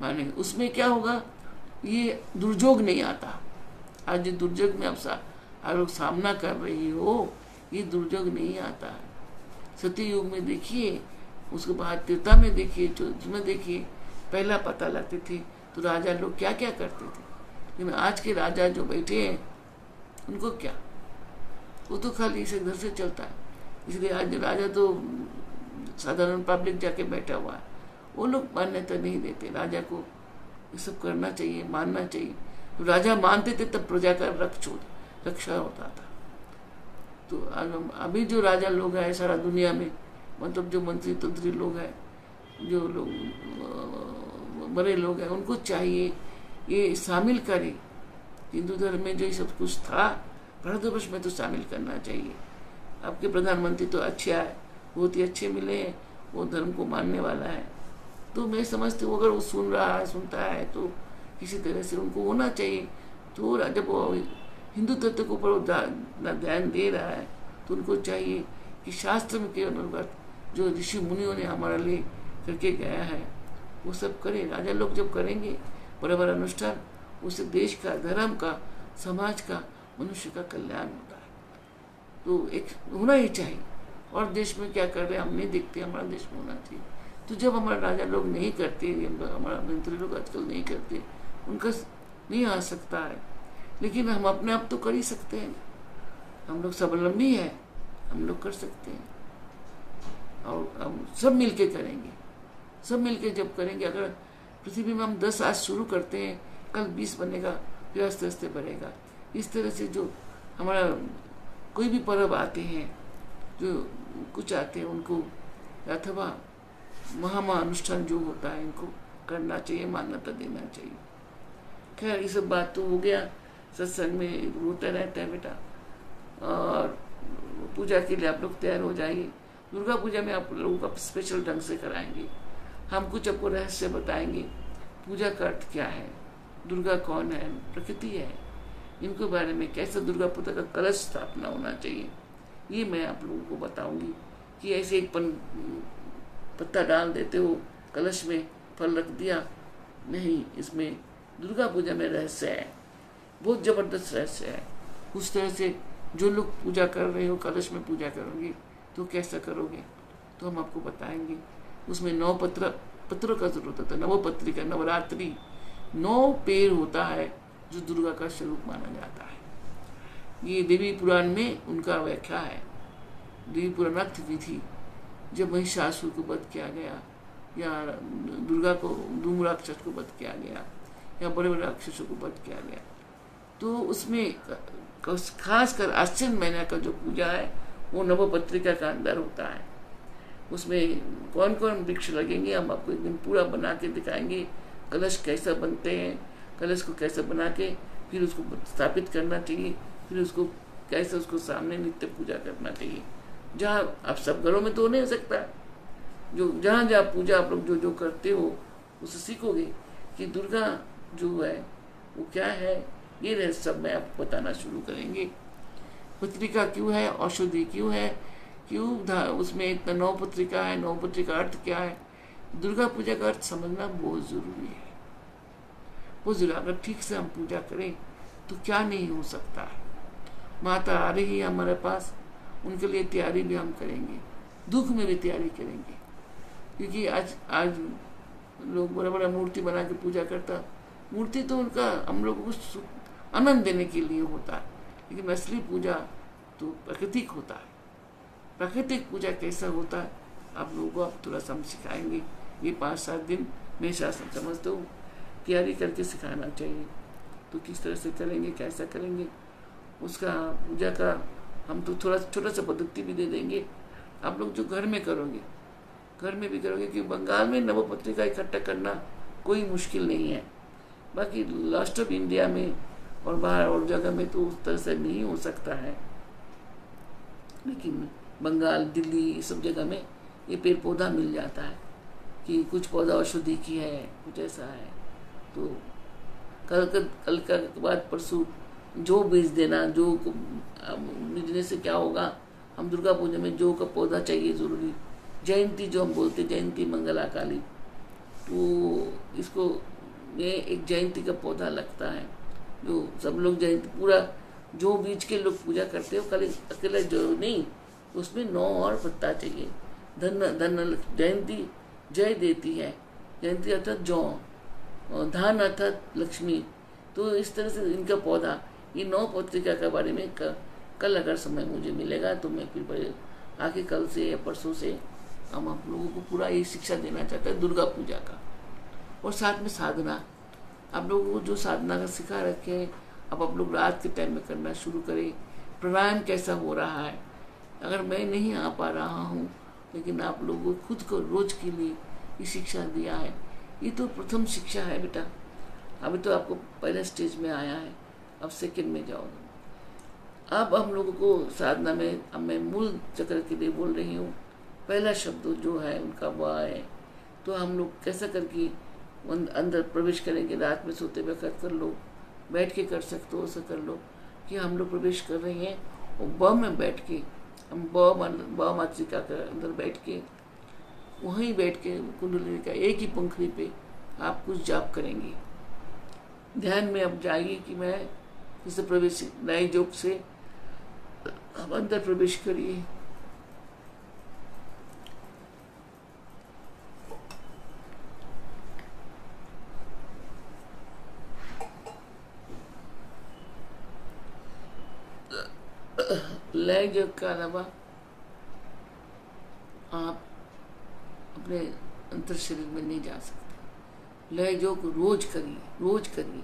मानेंगे। उसमें क्या होगा, ये दुर्योग नहीं आता। आज जो दुर्योग में आप लोग सामना कर रही हो, ये दुर्योग नहीं आता है। सती युग में देखिए, उसके बाद त्रेता में देखिए, चौथ में देखिए, पहला पता लगते थे तो राजा लोग क्या क्या करते थे। लेकिन आज के राजा जो बैठे हैं उनको क्या, वो तो खाली इसे घर से चलता है। इसलिए आज राजा तो साधारण पब्लिक जाके बैठा हुआ है, वो लोग मान्यता नहीं देते। राजा को ये सब करना चाहिए, मानना चाहिए। तो राजा मानते थे तब प्रजा का रक्षा होता था। तो अभी जो राजा लोग हैं सारा दुनिया में, मतलब जो मंत्री तंत्री लोग हैं, जो लोग बड़े लोग हैं, उनको चाहिए ये शामिल करें। हिंदू धर्म में जो ये सब कुछ था भारतवर्ष में तो शामिल करना चाहिए। आपके प्रधानमंत्री तो अच्छे आए, बहुत ही अच्छे मिले हैं, वो धर्म को मानने वाला है। तो मैं समझती हूँ अगर वो सुन रहा है, सुनता है, तो किसी तरह से उनको होना चाहिए। तो जब वो हिंदू तत्व के ऊपर ध्यान दे रहा है तो उनको चाहिए कि शास्त्र में के अनुगत जो ऋषि मुनियों ने हमारे लिए करके गया है वो सब करें। राजा लोग जब करेंगे बड़ा बड़ा अनुष्ठान, उससे देश का, धर्म का, समाज का, मनुष्य का कल्याण होता है। तो एक होना ही चाहिए। और देश में क्या कर रहे हैं हम नहीं देखते, हमारा देश में होना चाहिए। तो जब हमारे राजा लोग नहीं करते, हमारा मंत्री लोग आजकल नहीं करते, उनका नहीं आ सकता है, लेकिन हम अपने आप तो कर ही सकते हैं। हम लोग स्वावलंबी है, हम लोग कर सकते हैं। और हम सब मिलके करेंगे, सब मिलके जब करेंगे, अगर पृथ्वी में हम 10 आज शुरू करते हैं, कल 20 बनेगा, फिर आस्ते आस्ते बढ़ेगा। इस तरह से जो हमारा कोई भी पर्व आते हैं, जो कुछ आते हैं, उनको अथवा महा अनुष्ठान जो होता है इनको करना चाहिए, मान्यता देना चाहिए। खैर ये सब बात तो हो गया, सत्संग में होता रहता है बेटा। और पूजा के लिए आप लोग तैयार हो जाइए। दुर्गा पूजा में आप लोगों का स्पेशल ढंग से कराएंगे। हम कुछ आपको रहस्य बताएंगे, पूजा का अर्थ क्या है, दुर्गा कौन है, प्रकृति है, इनके बारे में, कैसे दुर्गा पूजा का कलश स्थापना होना चाहिए, ये मैं आप लोगों को बताऊंगी। कि ऐसे एक पत्ता डाल देते हो कलश में, फल रख दिया, नहीं, इसमें दुर्गा पूजा में रहस्य है, बहुत जबरदस्त रहस्य है। उस तरह से जो लोग पूजा कर रहे हो, कलश में पूजा करोगे तो कैसा करोगे, तो हम आपको बताएंगे। उसमें 9 पत्रों का जरूरत होता है, नवपत्रिका, नवरात्रि, 9 पेड़ होता है जो दुर्गा का स्वरूप माना जाता है। ये देवी पुराण में उनका व्याख्या है। देवी पुराणार्थ विधि, जब महिषासुर को वध किया गया, या दुर्गा को, धूम राक्षस को वध किया गया, या बड़े बड़े राक्षसों को वध किया गया, तो उसमें खास कर आश्विन महीना का जो पूजा है वो नवपत्रिका का अंदर होता है। उसमें कौन कौन वृक्ष लगेंगे हम आपको एक दिन पूरा बना के दिखाएंगे। कलश कैसा बनते हैं, कलश को कैसे बना के फिर उसको स्थापित करना चाहिए, फिर उसको कैसे उसको सामने नित्य पूजा करना चाहिए। जहाँ आप सब घरों में तो नहीं हो सकता, जो जहाँ जहाँ पूजा आप लोग जो जो करते हो उससे सीखोगे कि दुर्गा जो है वो क्या है। ये रहस्य सब मैं आपको बताना शुरू करेंगे। पत्रिका क्यों है, औषधि क्यों है, क्यों उसमें इतना 9 पत्रिका है, 9 पत्रिका अर्थ क्या है, दुर्गा पूजा का अर्थ समझना बहुत जरूरी है। वो जरूर, अगर ठीक से हम पूजा करें तो क्या नहीं हो सकता है। माता आ रही है हमारे पास, उनके लिए तैयारी भी हम करेंगे, दुख में भी तैयारी करेंगे। क्योंकि आज लोग बड़ा बड़ा मूर्ति बना के पूजा करता, मूर्ति तो उनका हम लोगों को आनंद देने के लिए होता है, लेकिन असली पूजा तो प्राकृतिक होता है। प्राकृतिक पूजा कैसा होता है आप लोगों को आप थोड़ा सा हम सिखाएंगे। ये 5-7 दिन मैं शास्त्र समझता हूँ तैयारी करके सिखाना चाहिए। तो किस तरह से करेंगे, कैसा करेंगे, उसका पूजा का हम तो थोड़ा छोटा सा पद्धति भी दे देंगे। आप लोग जो घर में करोगे, घर में भी करोगे, कि बंगाल में नवपत्रिका इकट्ठा करना कोई मुश्किल नहीं है। बाकी लास्ट ऑफ इंडिया में और बाहर और जगह में तो उस तरह से नहीं हो सकता है, लेकिन बंगाल, दिल्ली, ये सब जगह में ये पेड़ पौधा मिल जाता है कि कुछ पौधा औषधि की है, कुछ ऐसा है। तो कल का बाद परसों जो बीज देना, जो बीजने से क्या होगा, हम दुर्गा पूजा में जो का पौधा चाहिए ज़रूरी, जयंती जो हम बोलते, जयंती मंगला काली, तो इसको ये एक जयंती का पौधा लगता है, जो सब लोग जयंती पूरा जो बीज के लोग पूजा करते हो, खाली अकेला जो नहीं, उसमें 9 और पत्ता चाहिए। धन जयंती जय देती है, जयंती अर्थात जौ, धान अर्थात लक्ष्मी। तो इस तरह से इनका पौधा, ये 9 पत्रिका के बारे में कल अगर समय मुझे मिलेगा तो मैं फिर आगे कल से या परसों से हम आप लोगों को पूरा ये शिक्षा देना चाहते हैं दुर्गा पूजा का। और साथ में साधना, आप लोगों को जो साधना का सिखा रखे हैं, अब आप लोग रात के टाइम में करना शुरू करें। प्राणायाम कैसा हो रहा है, अगर मैं नहीं आ पा रहा हूँ, लेकिन आप लोगों को खुद को रोज के लिए ये शिक्षा दिया है, ये तो प्रथम शिक्षा है बेटा। अभी तो आपको पहले स्टेज में आया है, अब सेकंड में जाओ। अब हम लोगों को साधना में, अब मैं मूल चक्र के लिए बोल रही हूँ, पहला शब्द जो है उनका वह है। तो हम लोग कैसा करके अंदर प्रवेश करेंगे, रात में सोते वक्त कर लो, बैठ के कर सकते हो ऐसा कर लो कि हम लोग प्रवेश कर रहे हैं, और ब में बैठ के हम ब मातृका के अंदर बैठ के, वहीं बैठ के कुंडलिनी का एक ही पंखड़ी पे आप कुछ जाप करेंगे। ध्यान में अब जाइए कि मैं जैसे प्रवेश नए योग से अब अंदर प्रवेश करिए। लय योग के अलावा आप अपने अंतर शरीर में नहीं जा सकते। लय योग रोज करिए, रोज करिए।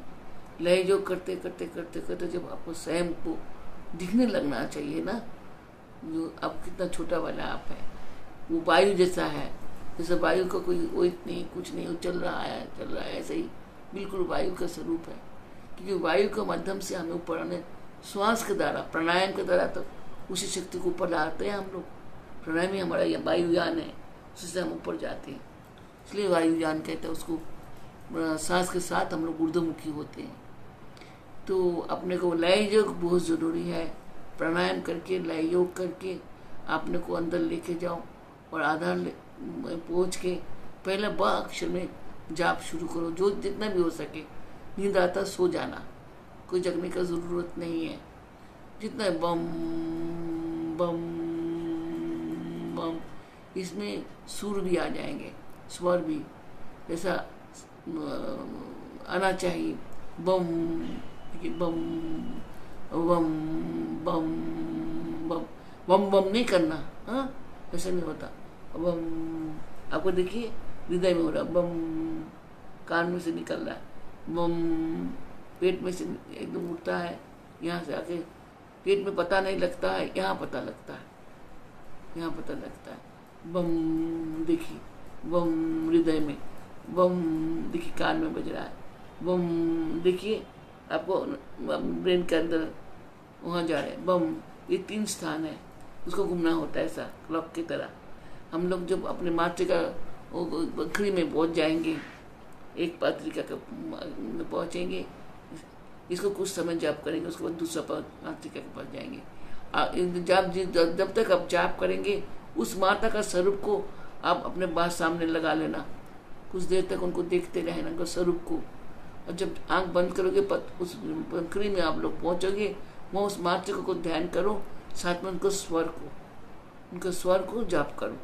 लय योग करते करते करते करते जब आपको स्वयं को दिखने लगना चाहिए ना, जो अब कितना छोटा वाला आप है, वो वायु जैसा है, जैसे वायु का कोई वेट नहीं, कुछ नहीं, वो चल रहा है ऐसे ही बिल्कुल वायु का स्वरूप है। क्योंकि वायु के माध्यम से हमें ऊपर आने, श्वास के द्वारा, प्राणायाम के द्वारा तो उसी शक्ति को ऊपर लाते हैं हम लोग। प्राणायाम ही हमारा यह वायुयान है, उससे हम ऊपर जाते हैं, इसलिए वायुयान कहते हैं उसको। सांस के साथ हम लोग ऊर्ध्वमुखी होते हैं। तो अपने को लय योग बहुत ज़रूरी है। प्राणायाम करके, लय योग करके अपने को अंदर लेके जाओ, और आधार पहुँच के पहले ब अक्षर में जाप शुरू करो, जो जितना भी हो सके। नींद आता सो जाना, कोई जगने का ज़रूरत नहीं है। जितना बम बम बम, इसमें सुर भी आ जाएंगे, स्वर भी जैसा आना चाहिए। बम बम बम बम बम बम बम नहीं करना, हाँ ऐसा नहीं होता। बम आपको देखिए हृदय में हो रहा, बम कान में से निकल रहा है, बम पेट में से एकदम उठता है, यहाँ से आके पेट में पता नहीं लगता है, यहाँ पता लगता है, यहाँ पता लगता है। बम देखिए, बम हृदय में, बम देखिए कान में बज रहा है, बम देखिए आपको ब्रेन के अंदर वहाँ जा रहे हैं, बम। ये 3 स्थान है, उसको घूमना होता है ऐसा क्लॉक की तरह। हम लोग जब अपने मातृका बखरी में पहुँच जाएंगे, एक पात्रिका में पहुँचेंगे, इसको कुछ समय जाप करेंगे, उसके बाद दूसरा मातृका के पास जाएंगे। जब तक आप जाप करेंगे, उस माता का स्वरूप को आप अपने बात सामने लगा लेना, कुछ देर तक उनको देखते रहना, उनका स्वरूप को। और जब आंख बंद करोगे, उस पंखड़ी में आप लोग पहुँचोगे, वहाँ उस मातृका को ध्यान करो, साथ में उनका स्वर को जाप करो।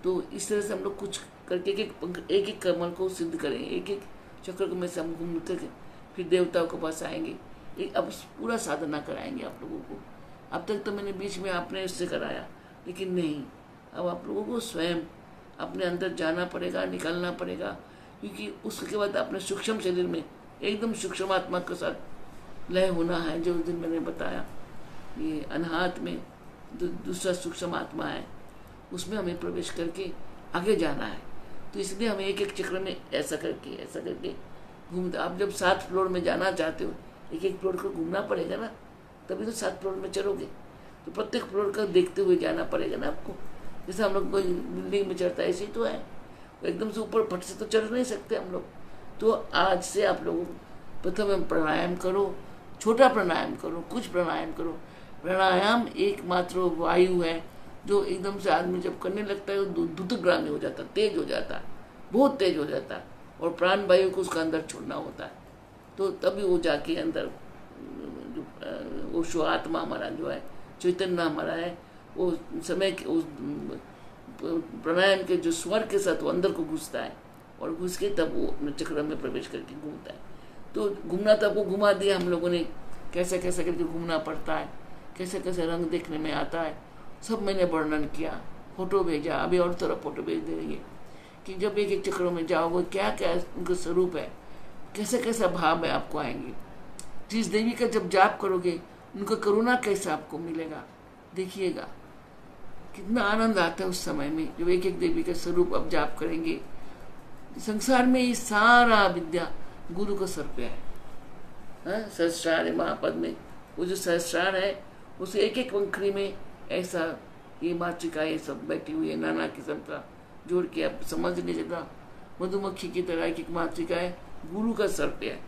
तो इस तरह से हम लोग कुछ करके एक एक कमल को सिद्ध करेंगे, एक एक चक्र में से हम घूमते, फिर देवताओं के पास आएंगे। अब पूरा साधना कराएंगे आप लोगों को। अब तक तो मैंने बीच में आपने इससे कराया, लेकिन नहीं, अब आप लोगों को स्वयं अपने अंदर जाना पड़ेगा, निकलना पड़ेगा। क्योंकि उसके बाद अपने सूक्ष्म शरीर में एकदम सूक्ष्म आत्मा के साथ लय होना है। जो दिन मैंने बताया, ये अनाहत में दूसरा सूक्ष्म आत्मा है, उसमें हमें प्रवेश करके आगे जाना है। तो इसलिए हमें एक एक चक्र में ऐसा करके घूमते, आप जब 7 फ्लोर में जाना चाहते हो, एक एक फ्लोर को घूमना पड़ेगा ना, तभी तो 7 फ्लोर में चढ़ोगे। तो प्रत्येक फ्लोर का देखते हुए जाना पड़ेगा ना आपको। जैसे हम लोग कोई बिल्डिंग में चढ़ता है, ऐसे ही तो है, एकदम से ऊपर फट से तो चढ़ नहीं सकते हम लोग। तो आज से आप लोग प्रथम प्राणायाम करो, छोटा प्राणायाम करो, कुछ प्राणायाम करो। प्राणायाम एकमात्र वायु है जो एकदम से आदमी जब करने लगता है वो द्रुतग्रामी हो जाता है, तेज हो जाता है, बहुत तेज हो जाता है, और प्राण वायु को उसका अंदर छोड़ना होता है। तो तभी वो जाके अंदर वो शो आत्मा हमारा जो है, चैतन्य हमारा है, वो समय के उस प्राणायाम के जो स्वर के साथ वो अंदर को घुसता है, और घुस के तब वो अपने चक्र में प्रवेश करके घूमता है। तो घूमना तो आपको घुमा दिया हम लोगों ने, कैसे कैसे करके घूमना पड़ता है, कैसे कैसे रंग देखने में आता है, सब मैंने वर्णन किया, फोटो भेजा। अभी और तरह फोटो भेज दे रही है कि जब एक एक चक्रों में जाओगे क्या क्या उनका स्वरूप है, कैसे कैसा भाव है आपको आएंगे। जिस देवी का जब जाप करोगे उनका करुणा कैसा आपको मिलेगा, देखिएगा कितना आनंद आता है उस समय में जब एक एक देवी का स्वरूप आप जाप करेंगे। संसार में ये सारा विद्या गुरु का सर पे है। सहस्रार महापद में वो जो सहस्रार है उसे एक एक पंखड़ी में ऐसा ये मातृका ये सब बैठी हुई है, नाना किस्म का जोड़ के आप समझ लीजिए ना, मधुमक्खी की तरह एक मातृका है, गुरु का सर पे है,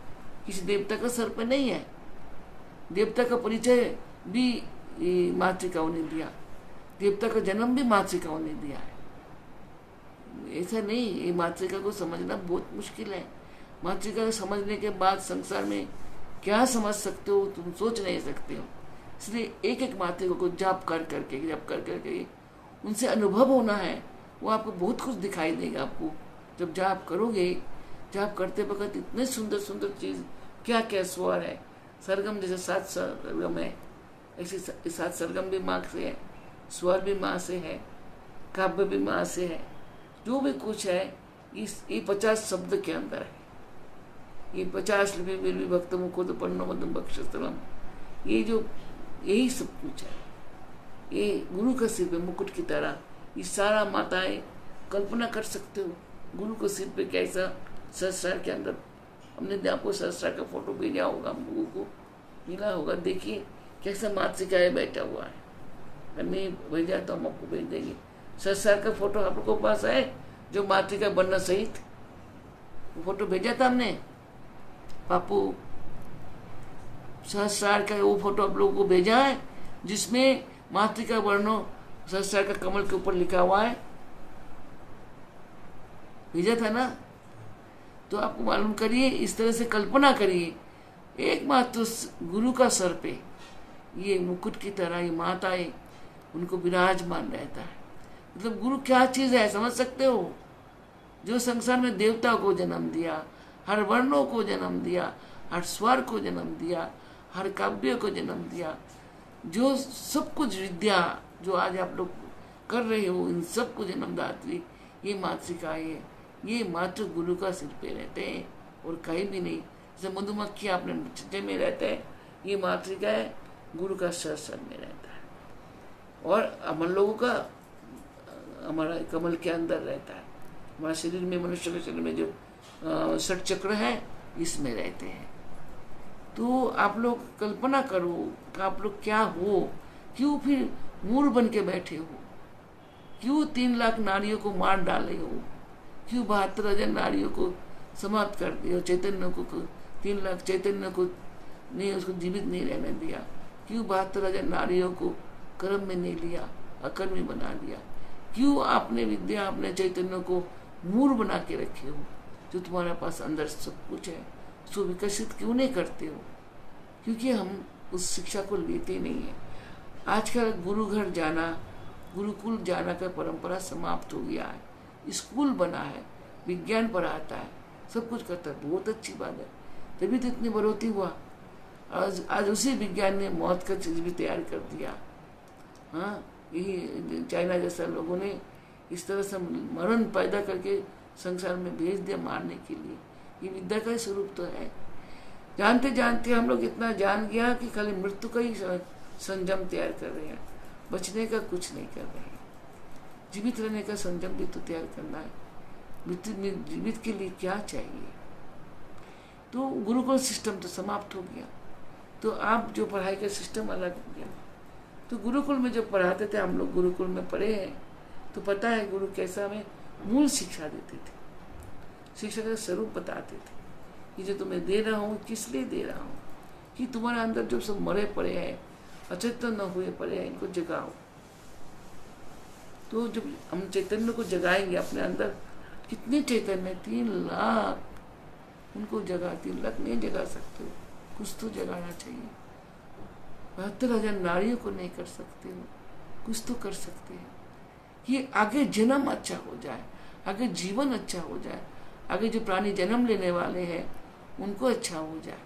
किसी देवता का सर पे नहीं है। देवता का परिचय भी मातृकाओं ने दिया, देवता का जन्म भी मातृकाओं ने दिया है। ऐसा नहीं, ये मातृका को समझना बहुत मुश्किल है। मातृका को समझने के बाद संसार में क्या समझ सकते हो तुम सोच नहीं सकते हो। इसलिए एक एक मातृका को जाप कर करके उनसे अनुभव होना है, वो आपको बहुत कुछ दिखाई देगा। आपको जब जाप करोगे, जाप करते वक्त इतने सुंदर सुंदर चीज, क्या क्या स्वर है, सरगम जैसे 7 सरगम है, ऐसे 7 सरगम भी माँ से है, स्वर भी माँ से है, काव्य भी माँ से है, जो भी कुछ है ये 50 शब्द के अंदर है। ये 50 लिपि भक्त मुखोद पन्नो मधुम बक्षस्थलम, ये जो यही सब कुछ है, ये गुरु का सिर पे मुकुट की तरह ये सारा माताएं कल्पना कर सकते हो। गुरु के सिर पे कैसा सहस्रार के अंदर, हमने आपको सहस्रार का फोटो भेजा होगा, हम लोगों को मिला होगा, देखिए कैसा मातृकाएं बैठा हुआ है। अगर नहीं भेजा तो हम आपको भेज देंगे। सहस्रार का फोटो आप लोगों के पास है जो मातृका बनना सहित, वो फोटो भेजा था हमने पापू, सहस्रार का वो फोटो आप लोगों को भेजा है जिसमें मातृका वर्णो सहस्रार का कमल के ऊपर लिखा हुआ है, भेजा था ना। तो आपको मालूम करिए, इस तरह से कल्पना करिए, एकमात्र गुरु का सर पे ये मुकुट की तरह ये माताएं उनको विराजमान रहता है। मतलब गुरु क्या चीज है समझ सकते हो, जो संसार में देवता को जन्म दिया, हर वर्णों को जन्म दिया, हर स्वर को जन्म दिया, हर काव्य को जन्म दिया, जो सब कुछ विद्या जो आज आप लोग कर रहे हो, इन सब को जन्मदात्री ये मातृकाएं है, ये मात्र गुरु का सिर पे रहते हैं और कहीं भी नहीं। जैसे मधुमक्खी आपने छज्जे में रहते हैं, ये मातृका है गुरु का सर में रहता है, और हम लोगों का हमारा कमल के अंदर रहता है। हमारे शरीर में, मनुष्य के शरीर में जो 6 चक्र है इसमें रहते हैं। तो आप लोग कल्पना करो कि आप लोग क्या हो, क्यों फिर मूर बन के बैठे हो, क्यों 3 लाख नारियों को मार डाले हो, क्यों 72,000 नारियों को समाप्त कर दिया, चैतन्य को 3 लाख चैतन्य को नहीं, उसको जीवित नहीं रहने दिया, क्यों 72,000 नारियों को कर्म में नहीं लिया, अकर्मी बना दिया, क्यों आपने विद्या अपने चैतन्य को मूर बना के रखे हो, जो तुम्हारे पास अंदर सब कुछ है उसको विकसित क्यों नहीं करते हो? क्योंकि हम उस शिक्षा को लेते नहीं है। आजकल गुरु घर जाना, गुरुकुल जाना का परंपरा समाप्त हो गया है। स्कूल बना है, विज्ञान पढ़ाता है, सब कुछ करता है, बहुत अच्छी बात है, तभी तो इतनी बढ़ोतरी हुआ। आज उसी विज्ञान ने मौत का चीज भी तैयार कर दिया। हाँ, यही चाइना जैसा लोगों ने इस तरह से मरण पैदा करके संसार में भेज दिया मारने के लिए। ये विद्या का स्वरूप तो है। जानते जानते हम लोग इतना जान गया कि खाली मृत्यु का ही संयम तैयार कर रहे हैं, बचने का कुछ नहीं कर रहे हैं। जीवित रहने का संयम भी तो तैयार करना है। जीवित के लिए क्या चाहिए? तो गुरुकुल सिस्टम तो समाप्त हो गया। तो आप जो पढ़ाई का सिस्टम अलग हो गया। तो गुरुकुल में जो पढ़ाते थे, हम लोग गुरुकुल में पढ़े हैं, तो पता है गुरु कैसा हमें मूल शिक्षा देते थे, शिक्षा का स्वरूप बताते थे कि जो तुम्हें दे रहा हूँ किस लिए दे रहा हूँ, कि तुम्हारे अंदर जो सब मरे पड़े हैं, अचेतन न हुए पड़े हैं, इनको जगाओ। तो जब हम चैतन्य को जगाएंगे अपने अंदर, कितने चैतन्य, 3 लाख, उनको जगा 3 लाख नहीं जगा सकते हो, कुछ तो जगाना चाहिए। 72,000 नारियों को नहीं कर सकते हो, कुछ तो कर सकते हैं कि आगे जन्म अच्छा हो जाए, आगे जीवन अच्छा हो जाए, आगे जो प्राणी जन्म लेने वाले हैं उनको अच्छा हो जाए।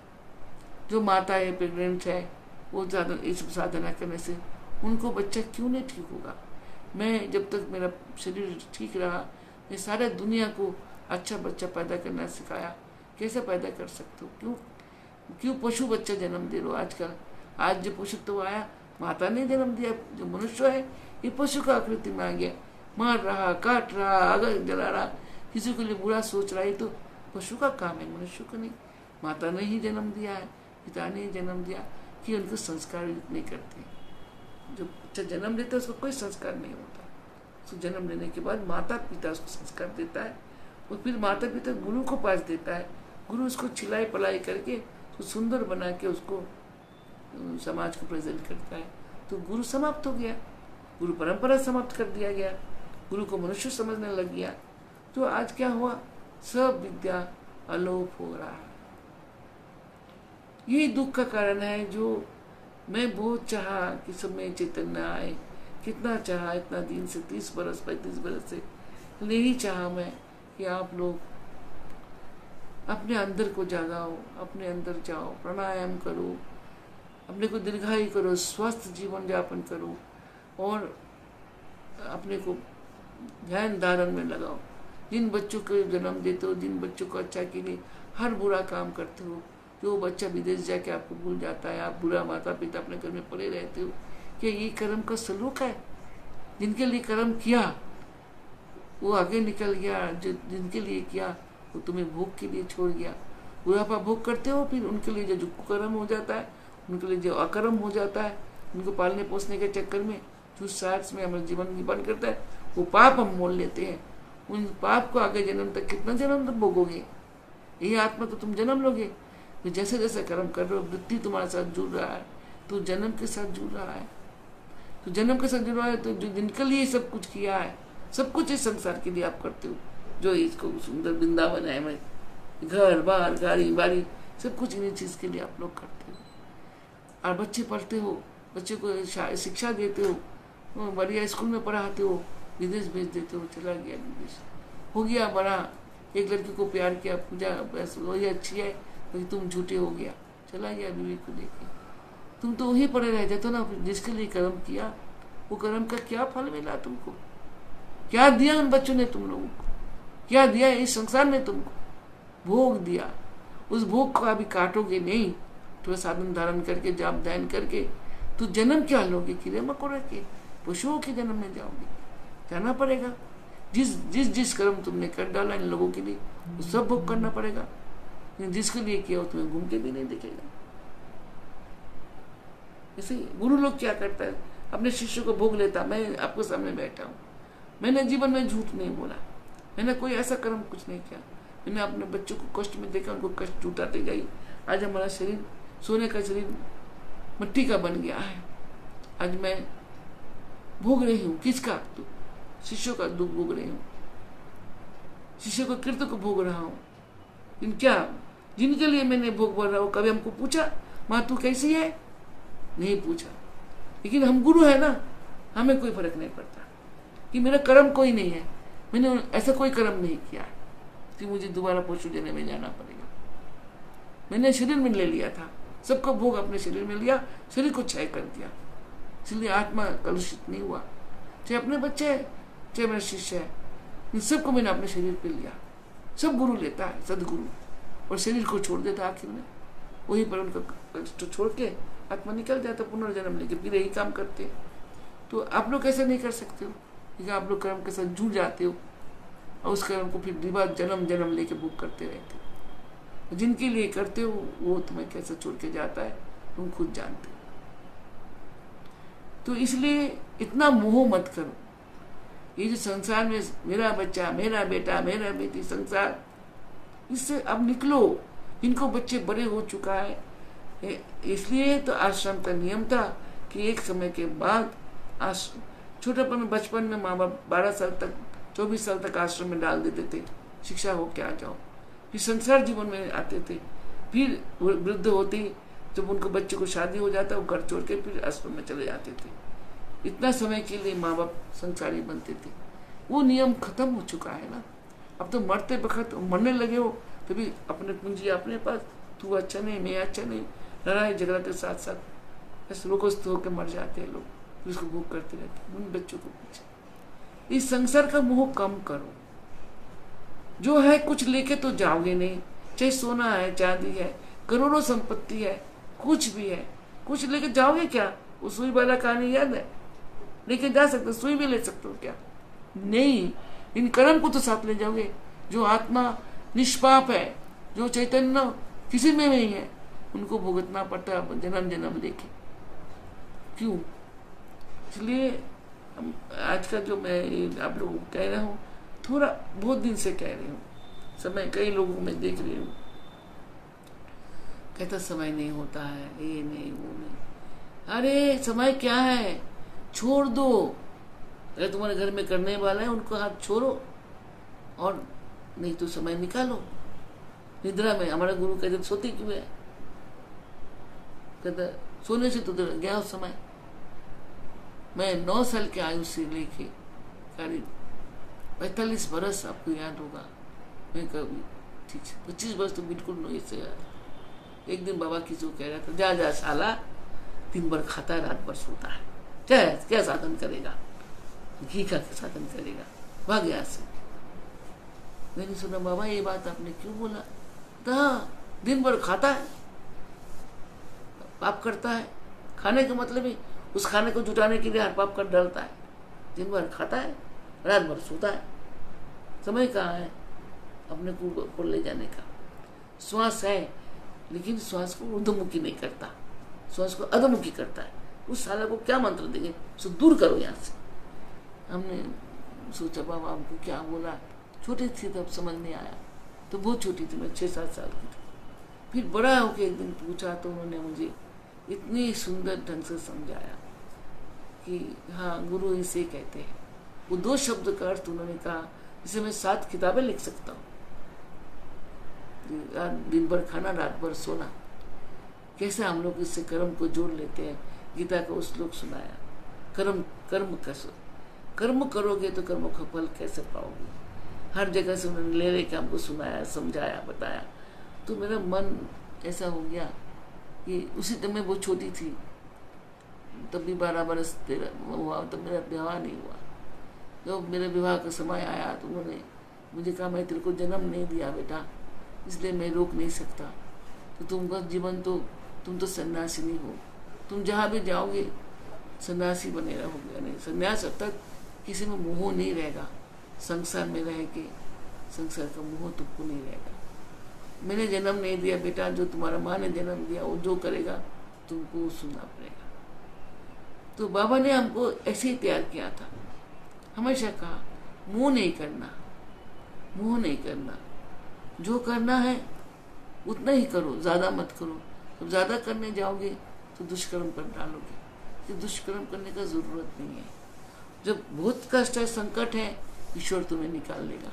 जो माता है, प्रेग्नेंट है, वो इस साधना करने से उनको बच्चा क्यों नहीं ठीक होगा। मैं जब तक मेरा शरीर ठीक रहा, मैं सारे दुनिया को अच्छा बच्चा पैदा करना सिखाया। कैसे पैदा कर सकते हो? क्यों पशु बच्चा जन्म दे रहे हो आजकल? आज जो पशु तो आया, माता ने जन्म दिया। जो मनुष्य है ये पशु का आकृति में आ गया, मार रहा, काट रहा, आग जला रहा, किसी के लिए बुरा सोच रहा है। तो पशु का काम है, मनुष्य को नहीं। माता ने ही जन्म दिया है, पिता ने ही जन्म दिया, कि उनको संस्कार नहीं करते। जो बच्चा जन्म लेता है उसको कोई संस्कार नहीं होता। उसको जन्म लेने के बाद माता पिता उसको संस्कार देता है, और फिर माता पिता गुरु को पास देता है। गुरु उसको छिलाई पलाई करके तो सुंदर बना के उसको समाज को प्रेजेंट करता है। तो गुरु समाप्त हो गया, गुरु परंपरा समाप्त कर दिया गया, गुरु को मनुष्य समझने लग गया। तो आज क्या हुआ? सब विद्या अलोप हो रहा है। यही दुख का कारण है। जो मैं बहुत चाहा कि सब में चैतन्य आए, कितना चाहा, इतना दिन से 30 बरस 35 बरस से नहीं चाहा मैं कि आप लोग अपने अंदर को जागाओ, अपने अंदर जाओ, प्राणायाम करो, अपने को दीर्घायु करो, स्वस्थ जीवन यापन करो, और अपने को ध्यान धारण में लगाओ। जिन बच्चों को जन्म देते हो, जिन बच्चों को अच्छा के लिए हर बुरा काम करते हो, जो बच्चा विदेश जाके आपको भूल जाता है, आप बुरा माता पिता अपने घर में पड़े रहते हो, क्या ये कर्म का सलूक है? जिनके लिए कर्म किया वो आगे निकल गया, जो जिनके लिए किया वो तुम्हें भोग के लिए छोड़ गया। बुढ़ापा भोग करते हो, फिर उनके लिए जो कुकर्म हो जाता है, उनके लिए जो अकर्म हो जाता है, उनको पालने पोसने के चक्कर में जो साथ में हमारे जीवन निपन करता है, वो पाप हम मोल लेते हैं। उन पाप को आगे जन्म तक कितना जन्म तक भोगोगे? यही आत्मा तो तुम जन्म लोगे। तो जैसे जैसे कर्म कर रहे हो, वृत्ति तुम्हारे साथ जुड़ रहा है, तो जन्म के साथ जुड़ रहा है। तो जन्म के साथ जुड़ रहा है, तो जो जिनके लिए सब कुछ किया है, सब कुछ इस संसार के लिए आप करते हो। जो इसको सुंदर वृंदावन है, मैं घर बार गाड़ी बाड़ी सब कुछ इन्हीं चीज के लिए आप लोग करते हो। और बच्चे पढ़ते हो, बच्चे को शिक्षा देते हो, बढ़िया स्कूल में पढ़ाते हो, विदेश भेज देते हो, चला गया विदेश, हो गया बड़ा, एक लड़की को प्यार किया, पूजा वही अच्छी है, लेकिन तुम झूठे हो गया, चला गया बीवी को लेके। तुम तो वहीं पड़े रह जाते ना, जिसके लिए कर्म किया वो कर्म का क्या फल मिला तुमको? क्या दिया उन बच्चों ने तुम लोगों को? क्या दिया इस संसार ने तुमको? भोग दिया। उस भोग को अभी काटोगे नहीं, थोड़ा साधन धारण करके, जाप ध्यान करके, तो जन्म क्या लोगे? कीड़े मकोड़े के, पशुओं के जन्म में जाओगे। जाना पड़ेगा। जिस जिस जिस कर्म तुमने कर डाला इन लोगों के लिए, वो सब भोग करना पड़ेगा। जिसके लिए किया हो तुम्हें घूम के भी नहीं दिखेगा। ऐसे गुरु लोग क्या करता है, अपने शिष्य को भोग लेता। मैं आपके सामने बैठा हूँ, मैंने जीवन में झूठ नहीं बोला, मैंने कोई ऐसा कर्म कुछ नहीं किया। मैंने अपने बच्चों को कष्ट में देखा, उनको कष्ट जुटाते गई। आज हमारा शरीर, सोने का शरीर मिट्टी का बन गया है। आज मैं भोग रही हूँ किसका? तो शिष्यों का दुख भोग रही हूँ, शिष्यों को कीर्तन को भोग रहा हूँ। इन क्या, जिनके लिए मैंने भोग बोल रहा हूँ, कभी हमको पूछा माँ तू कैसी है? नहीं पूछा। लेकिन हम गुरु है ना, हमें कोई फर्क नहीं पड़ता कि मेरा कर्म कोई नहीं है, मैंने ऐसा कोई कर्म नहीं किया कि मुझे दोबारा पशु जन्म में जाना पड़ेगा। मैंने शरीर में ले लिया था, सबका भोग अपने शरीर में लिया, शरीर को क्षय कर दिया, इसलिए आत्मा कलुषित नहीं हुआ। चाहे अपने बच्चे है, चाहे मेरा शिष्य है, इन सबको मैंने अपने शरीर पे लिया। सब गुरु लेता है, सदगुरु, और शरीर को छोड़ देता आखिर में। वहीं पर उनका कष्ट छोड़ के आत्मा निकल जाता, पुनर्जन्म लेके फिर यही काम करते। तो आप लोग ऐसा नहीं कर सकते हो, क्योंकि आप लोग कर्म के साथ जुड़ जाते हो और उस कर्म को फिर विवाद जन्म जन्म लेके भोग करते रहते हो। जिनके लिए करते हो वो तुम्हें कैसे छोड़ के जाता है तुम खुद जानते हो। तो इसलिए इतना मोह मत करो। ये जो संसार में मेरा बच्चा, मेरा बेटा, मेरा बेटी, संसार, इससे अब निकलो। इनको बच्चे बड़े हो चुका है, इसलिए तो आश्रम का नियम था कि एक समय के बाद छोटेपन में, बचपन में माँ बाप 12 साल तक, 24 साल तक आश्रम में डाल देते थे, शिक्षा हो के आ जाओ। फिर संसार जीवन में आते थे, फिर वृद्ध होते, जब उनको बच्चे को शादी हो जाता वो घर छोड़ के फिर आश्रम में चले जाते थे। इतना समय के लिए माँ बाप संसारी बनते थे। वो नियम खत्म हो चुका है ना। अब तो मरते वक्त मरने लगे हो तभी अपने पूंजी अपने पास, तू अच्छा नहीं, मैं अच्छा नहीं, लड़ाई झगड़ा के साथ साथ बस रोगस्त होकर मर जाते हैं लोग, फिर उसको भूख करते रहते उन बच्चों को पीछे। इस संसार का मोह कम करो। जो है कुछ लेके तो जाओगे नहीं, चाहे सोना है, चांदी है, करोड़ों संपत्ति है, कुछ भी है, कुछ लेके जाओगे क्या? वो सुई वाला कहानी याद है? लेके जा सकते, सुई भी ले सकते हो क्या? नहीं, इन कर्म को तो साथ ले जाओगे। जो आत्मा निष्पाप है, जो चैतन्य किसी में नहीं है, उनको भुगतना पड़ता है जन्म जन्म लेके। क्यों? इसलिए आज का जो मैं आप लोगों को कह रहा हूँ, थोड़ा बहुत दिन से कह रही हूँ, समय कई लोगों को मैं देख रही हूँ, कहता समय नहीं होता है, ये नहीं वो नहीं। अरे समय क्या है, छोड़ दो। अगर तुम्हारे घर में करने वाला है उनको हाथ छोड़ो, और नहीं तो समय निकालो। निद्रा में हमारा गुरु कहते सोते क्यों है? कहता सोने से तो गया उस समय। मैं 9 साल के आयु से लेके करीब 45 बरस, आपको याद होगा, मैं कभी 25 वर्ष तो बिल्कुल नहीं से याद। एक दिन बाबा किसी को कह रहा था, जा जा साला, दिन भर खाता है, रात भर सोता है, क्या साधन करेगा, घी का साधन करेगा, भाग यहाँ से। मैंने सुना, बाबा ये बात आपने क्यों बोला? तो दिन भर खाता है, पाप करता है। खाने का मतलब ही उस खाने को जुटाने के लिए हर पाप कर डालता है। दिन भर खाता है, रात भर सोता है। समय कहाँ है अपने को ले जाने का? श्वास है, लेकिन श्वास को ऊर्ध्वमुखी नहीं करता, श्वास को अधोमुखी करता है। उस साला को क्या मंत्र देंगे? उसको दूर करो यहाँ से। हमने सोचा बाबा हमको क्या बोला, छोटे थे तब समझ नहीं आया, तो बहुत छोटी थी मैं, 6-7 साल की थी। फिर बड़ा होके एक दिन पूछा तो उन्होंने मुझे इतनी सुंदर ढंग से समझाया कि हाँ गुरु इसे कहते हैं। वो 2 शब्द का अर्थ उन्होंने कहा, जिसे मैं 7 किताबें लिख सकता हूँ। दिन भर खाना, रात भर सोना, कैसे हम लोग इससे कर्म को जोड़ लेते हैं। गीता का उस श्लोक सुनाया, कर्म करोगे तो कर्म का फल कैसे पाओगे। हर जगह से उन्होंने ले लेके हमको सुनाया, समझाया, बताया। तो मेरा मन ऐसा हो गया कि उसी टाइम में बहुत छोटी थी, तब भी 12 बरस 13 हुआ, तब मेरा विवाह नहीं हुआ। जब मेरे विवाह का समय आया तो उन्होंने मुझे कहा, मैं तेरे को जन्म नहीं दिया बेटा, इसलिए मैं रोक नहीं सकता। तो तुमका जीवन तो, तुम तो सन्यासी नहीं हो, तुम जहाँ भी जाओगे सन्यासी बने रहोगे। नहीं, सन्यास अर्थात किसी में मोह नहीं रहेगा, संसार में रह के संसार का मोह तुमको नहीं रहेगा। मैंने जन्म नहीं दिया बेटा, जो तुम्हारा माँ ने जन्म दिया वो जो करेगा तुमको सुनना पड़ेगा। तो बाबा ने हमको ऐसे ही तैयार किया था, हमेशा कहा मोह नहीं करना, मोह नहीं करना, जो करना है उतना ही करो, ज्यादा मत करो। जब ज्यादा करने जाओगे तो दुष्कर्म कर डालोगे, कि दुष्कर्म करने का जरूरत नहीं है। जब बहुत कष्ट है, संकट है, ईश्वर तुम्हें निकाल लेगा।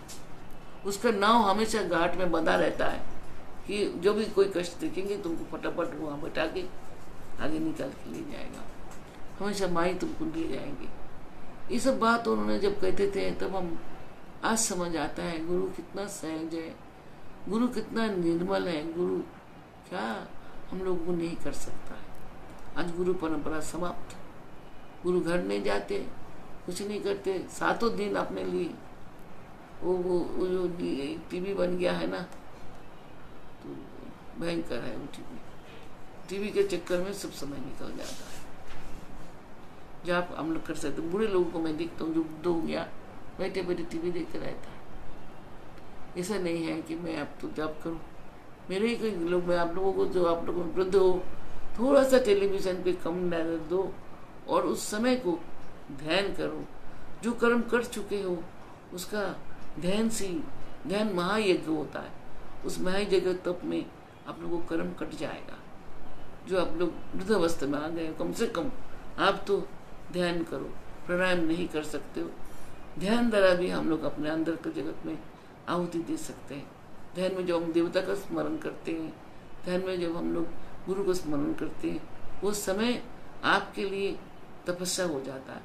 उसका नाव हमेशा घाट में बंधा रहता है कि जो भी कोई कष्ट देखेंगे तुमको फटाफट वहाँ बैठा के आगे निकाल के ले जाएगा। हमेशा माई तुमको ले जाएंगे। ये सब बात उन्होंने जब कहते थे तब हम आज समझ आता है गुरु कितना सहज है, गुरु कितना निर्मल है, गुरु क्या हम लोग को नहीं कर सकता है। आज गुरु परंपरा समाप्त, गुरु घर नहीं जाते, कुछ नहीं करते। 7 दिन अपने लिए वो जो टीवी बन गया है ना, तो भयंकर है वो टीवी के चक्कर में सब समय निकल जाता है। जो आप हम लोग कर सकते, बूढ़े लोगों को मैं देखता हूँ जो बुढ़ हो गया बैठे बैठे टीवी देखते रहता है। ऐसा नहीं है कि मैं अब तो जॉब करूँ, मेरे ही कोई लोग, मैं आप लोगों को, जो आप लोग वृद्ध हो, थोड़ा सा टेलीविज़न पे कम नजर दो और उस समय को ध्यान करो। जो कर्म कर चुके हो उसका ध्यान महायज्ञ होता है। उस महायज्ञ तप में आप लोगों को कर्म कट जाएगा। जो आप लोग वृद्ध अवस्था में आ गए, कम से कम आप तो ध्यान करो। प्राणायाम नहीं कर सकते हो, ध्यान द्वारा भी हम लोग अपने अंदर के जगत में आहुति दे सकते हैं। ध्यान में जब हम देवता का स्मरण करते हैं, ध्यान में जब हम लोग गुरु को स्मरण करते हैं, वो समय आपके लिए तपस्या हो जाता है।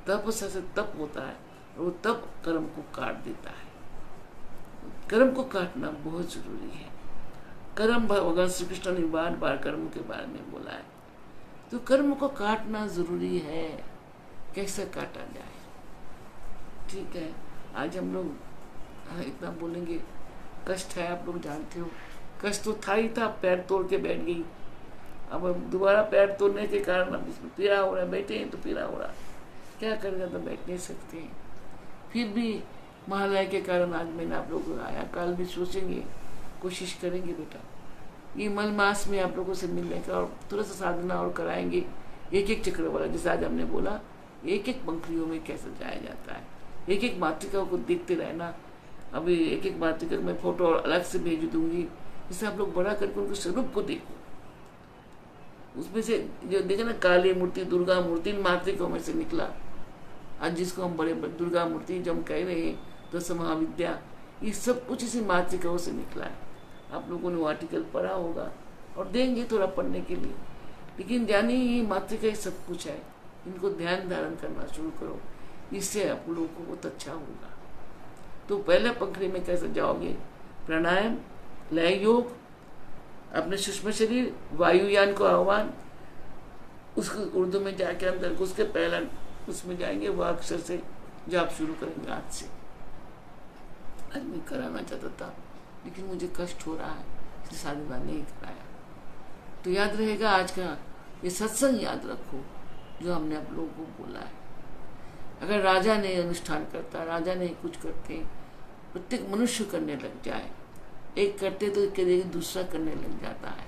तपस्या से तप होता है और वो तप कर्म को काट देता है। कर्म को काटना बहुत जरूरी है। कर्म, भगवान श्री कृष्ण ने बार बार कर्म के बारे में बोला है, तो कर्म को काटना जरूरी है। कैसे काटा जाए? ठीक है, आज हम लोग इतना बोलेंगे। कष्ट है, आप लोग जानते हो, कष्ट तो था ही था, पैर तोड़ के बैठ गई। अब दोबारा पैर तोड़ने के कारण अब इसमें पीड़ा हो रहा है, बैठे हैं तो पीड़ा हो रहा है, क्या करेगा, तो बैठ नहीं सकते हैं। फिर भी महालय के कारण आज मैंने आप लोगों को आया। कल भी सोचेंगे, कोशिश करेंगे बेटा, ये मल मास में आप लोगों से मिलने का, और थोड़ा सा साधना और कराएंगे। एक एक चक्र वाला, जैसे आज हमने बोला, एक एक पंखुड़ियों में कैसे जाया जाता है, एक एक मातृका को देखते रहना। अभी एक एक मातृका मैं फोटो अलग से भेज दूंगी, जिससे आप लोग बड़ा करके उनके स्वरूप को देखो। उसमें से जो देखे ना, काली मूर्ति, दुर्गा मूर्ति, मातृकाओं में से निकला। आज जिसको हम बड़े दुर्गा मूर्ति जो हम कह रहे हैं, दस महाविद्या, ये सब कुछ इसी मातृकाओं से निकला है। आप लोगों ने वो आर्टिकल पढ़ा होगा और देंगे थोड़ा पढ़ने के लिए, लेकिन जानिए ये मातृका ही सब कुछ है। इनको ध्यान धारण करना शुरू करो, इससे आप लोगों को बहुत अच्छा होगा। तो पहले पंखड़ी में कैसे जाओगे? प्राणायाम, लय योग, अपने सूक्ष्म शरीर, वायुयान को आह्वान, उसको उर्दू में जाके अंदर उसके पहला उसमें जाएंगे, वह अक्षर से जाप शुरू करेंगे आज से। आज मैं कराना चाहता था, लेकिन मुझे कष्ट हो रहा है, इसलिए साधना नहीं कराया। तो याद रहेगा आज का ये सत्संग, याद रखो जो हमने आप लोगों को बोला है। अगर राजा ने अनुष्ठान करता, राजा ने कुछ करते, प्रत्येक मनुष्य करने लग जाए, एक करते तो दूसरा करने लग जाता है।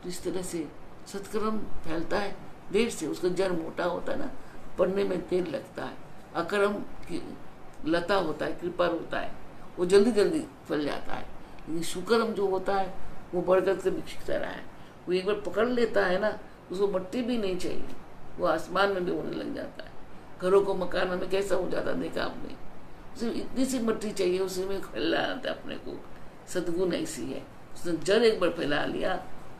तो इस तरह से सत्कर्म फैलता है देर से, उसका जड़ मोटा होता है ना, पढ़ने में देर लगता है। अकर्म की लता होता है, कृपा होता है, वो जल्दी जल्दी फैल जाता है। लेकिन सुकर्म जो होता है वो बढ़कर के विकसित रहा है। वो एक बार पकड़ लेता है ना, उसको मट्टी भी नहीं चाहिए, वो आसमान में भी होने लग जाता है। घरों को मकान में कैसा हो जाता देखा आपने, उसे इतनी सी मट्टी चाहिए, उसी में फैला आता है अपने को। सद्गुण ऐसी है, उसने जड़ एक बार फैला लिया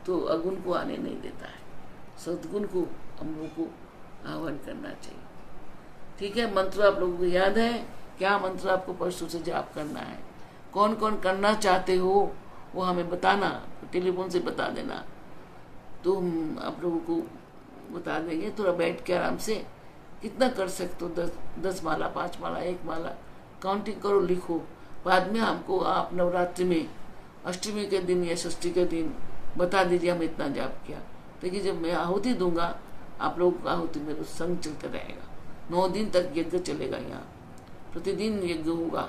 तो अगुण को आने नहीं देता है। सद्गुण को हम लोगों को आह्वान करना चाहिए। ठीक है, मंत्र आप लोगों को याद है? क्या मंत्र आपको परसों से जाप करना है? कौन कौन करना चाहते हो वो हमें बताना, टेलीफोन से बता देना, तो हम आप लोगों को बता देंगे। थोड़ा बैठ के आराम से कितना कर सकते हो, 10 माला, 5 माला, 1 माला, काउंटिंग करो, लिखो। बाद में हमको आप नवरात्रि में अष्टमी के दिन या षष्ठी के दिन बता दीजिए हम इतना जाप किया। देखिए जब मैं आहुति दूंगा, आप लोगों का आहुति मेरे संग चलता रहेगा। 9 दिन तक यज्ञ चलेगा, यहाँ प्रतिदिन यज्ञ होगा।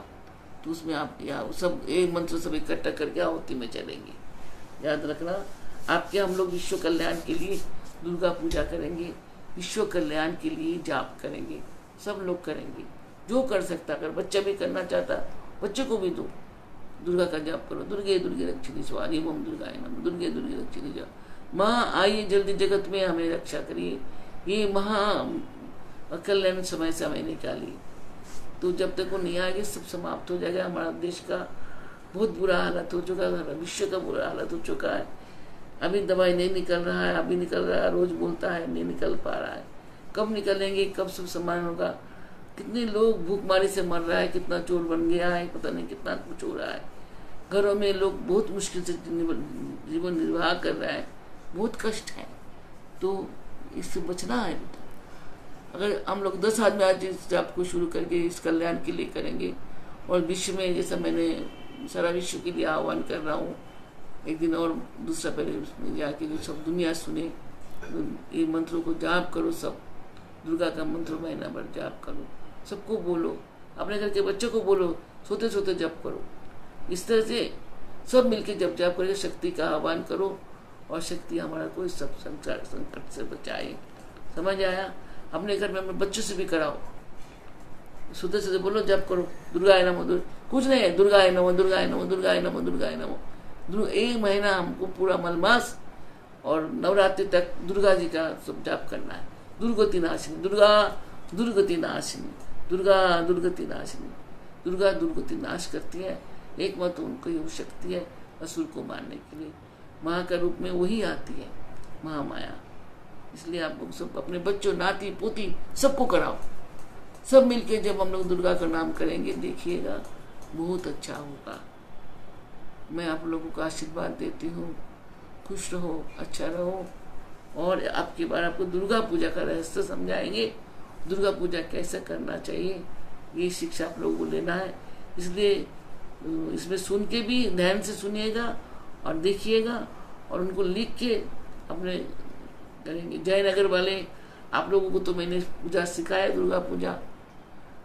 तो उसमें आप या सब एक मंत्र सब इकट्ठा करके आहुति में चलेंगे। याद रखना, आपके हम लोग विश्व कल्याण के लिए दुर्गा पूजा करेंगे, विश्व कल्याण के लिए जाप करेंगे, सब लोग करेंगे। जो कर सकता, अगर बच्चा भी करना चाहता, बच्चे को भी दो, दुर्गा का जाप करो। दुर्गे दुर्गे रक्षिणी स्वाहा, ओम दुर्गाय नमः, दुर्गे दुर्गे रक्षिणी स्वाहा। माँ आइए जल्दी जगत में हमें रक्षा करिए, ये महा कल्याण समय से हमें निकालिए। तो जब तक वो नहीं आएगी सब समाप्त हो जाएगा। हमारा देश का बहुत बुरा हालत हो चुका है, विश्व का बुरा हालत हो चुका है। अभी दवाई नहीं निकल रहा है, अभी निकल रहा है, रोज बोलता है नहीं निकल पा रहा है। कब निकलेंगे, कब सब समान होगा? कितने लोग भूखमारी से मर रहा है, कितना चोर बन गया है, पता नहीं कितना कुछ हो रहा है। घरों में लोग बहुत मुश्किल से जीवन निर्वाह कर रहा है, बहुत कष्ट है। तो इससे बचना है बेटा। अगर हम लोग 10 आदमी आज इस जाप को शुरू करके इस कल्याण के लिए करेंगे, और विश्व में जैसा मैंने सारा विश्व के लिए आह्वान कर रहा हूँ, एक दिन और दूसरा पहले उसमें जाके जो सब दुनिया सुने, ये मंत्रों को जाप करो। सब दुर्गा का मंत्र महीना भर जाप करो, सबको बोलो, अपने घर के बच्चों को बोलो, सोते सोते जप करो। इस तरह से सब मिलके जब जाप करके शक्ति का आह्वान करो और शक्ति हमारा कोई सब संसार संकट से बचाए। समझ आया? अपने घर में अपने बच्चों से भी कराओ, सुधे सुधे बोलो, जप करो दुर्गाय नमो। कुछ नहीं है, दुर्गाय नमो दुर्गाय नमो दुर्गाय नमो दुर्गाय नमो। 1 महीना हमको पूरा मलमास और नवरात्रि तक दुर्गा जी का सब जाप करना है। दुर्गति नाशिनी दुर्गा, दुर्गति नाशिनी दुर्गा, दुर्गति नाशिनी दुर्गा। दुर्गति नाश करती है, एकमात्र उनको ही शक्ति है असुर को मारने के लिए। माँ का रूप में वही आती है, महामाया। इसलिए आप लोग सब अपने बच्चों, नाती पोती सबको कराओ। सब मिलके जब हम लोग दुर्गा का नाम करेंगे, देखिएगा बहुत अच्छा होगा। मैं आप लोगों को आशीर्वाद देती हूँ। खुश रहो, अच्छा रहो। और आपकी बार आपको दुर्गा पूजा का रहस्य समझाएंगे, दुर्गा पूजा कैसे करना चाहिए, ये शिक्षा आप लोगों को लेना है। इसलिए इसमें सुन के भी ध्यान से सुनिएगा और देखिएगा और उनको लिख के अपने करेंगे। जयनगर वाले आप लोगों को तो मैंने पूजा सिखाया, दुर्गा पूजा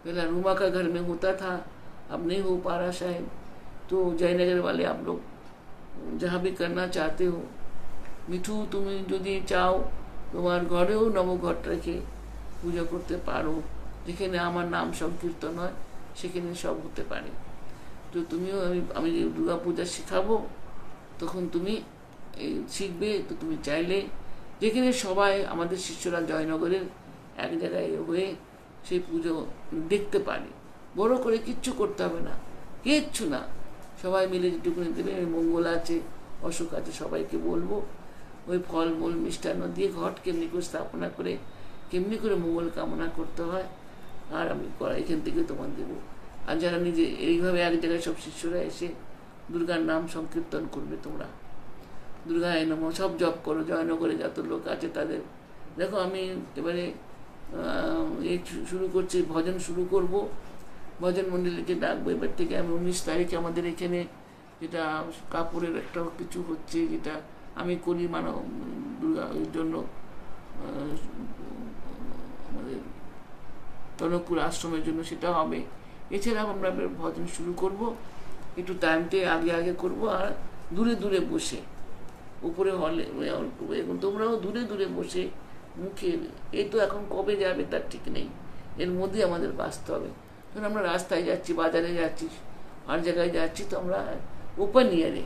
पहला रूमा का घर में होता था, अब नहीं हो पा रहा शायद। तो जयनगर वाले आप लोग जहाँ भी करना चाहते हो, মিঠু তুমি যদি চাও তোমার ঘরেও নবঘট রেখে পূজা করতে পারো, যেখানে আমার নাম সংকীর্তন হয় সেখানে সব হতে পারে। তো তুমিও আমি দুর্গা পূজা শেখাবো, তখন তুমি শিখবে। তো তুমি চাইলে যেখানে সবাই আমাদের শিষ্যরা জয়নগরের এক জায়গায় হয়ে সেই পুজো দেখতে পারে। বড় করে কিচ্ছু করতে হবে না, কিচ্ছু না, সবাই মিলে যেটুকুনি দেবে। মঙ্গল আছে, অশোক আছে, সবাইকে বলবো ওই ফল মূল মিষ্টান্ন দিয়ে ঘট কেমনি করে স্থাপনা করে কেমনি করে মঙ্গল কামনা করতে হয় আর আমি এখান থেকে তোমার দেবো। আর যারা নিজে এইভাবে এক জায়গায় সব শিষ্যরা এসে দুর্গার নাম সংকীর্তন করবে, তোমরা দুর্গায় নমঃ সব জপ করো। জয়নগরে যত লোক আছে তাদের দেখো, আমি এবারে এই শুরু করছি, ভজন শুরু করব। ভজন মন্ডলীকে ডাকবো এবার থেকে। আমি 19 তারিখে আমাদের এখানে যেটা কাপড়ের একটা কিছু হচ্ছে, যেটা আমি করি মানব দুর্গা এর জন্য আমাদের টনকপুর আশ্রমের জন্য, সেটা হবে। এছাড়াও আমরা ভজন শুরু করব, একটু টাইমটা আগে আগে করব আর দূরে দূরে বসে, উপরে হলে এবং তোমরাও দূরে দূরে বসে মুখে। এই তো এখন কবে যাবে তার ঠিক নেই, এর মধ্যে আমাদের বাঁচতে হবে। কারণ আমরা রাস্তায় যাচ্ছি, বাজারে যাচ্ছি, আর জায়গায় যাচ্ছি, তো আমরা ওপেন ইয়ারে,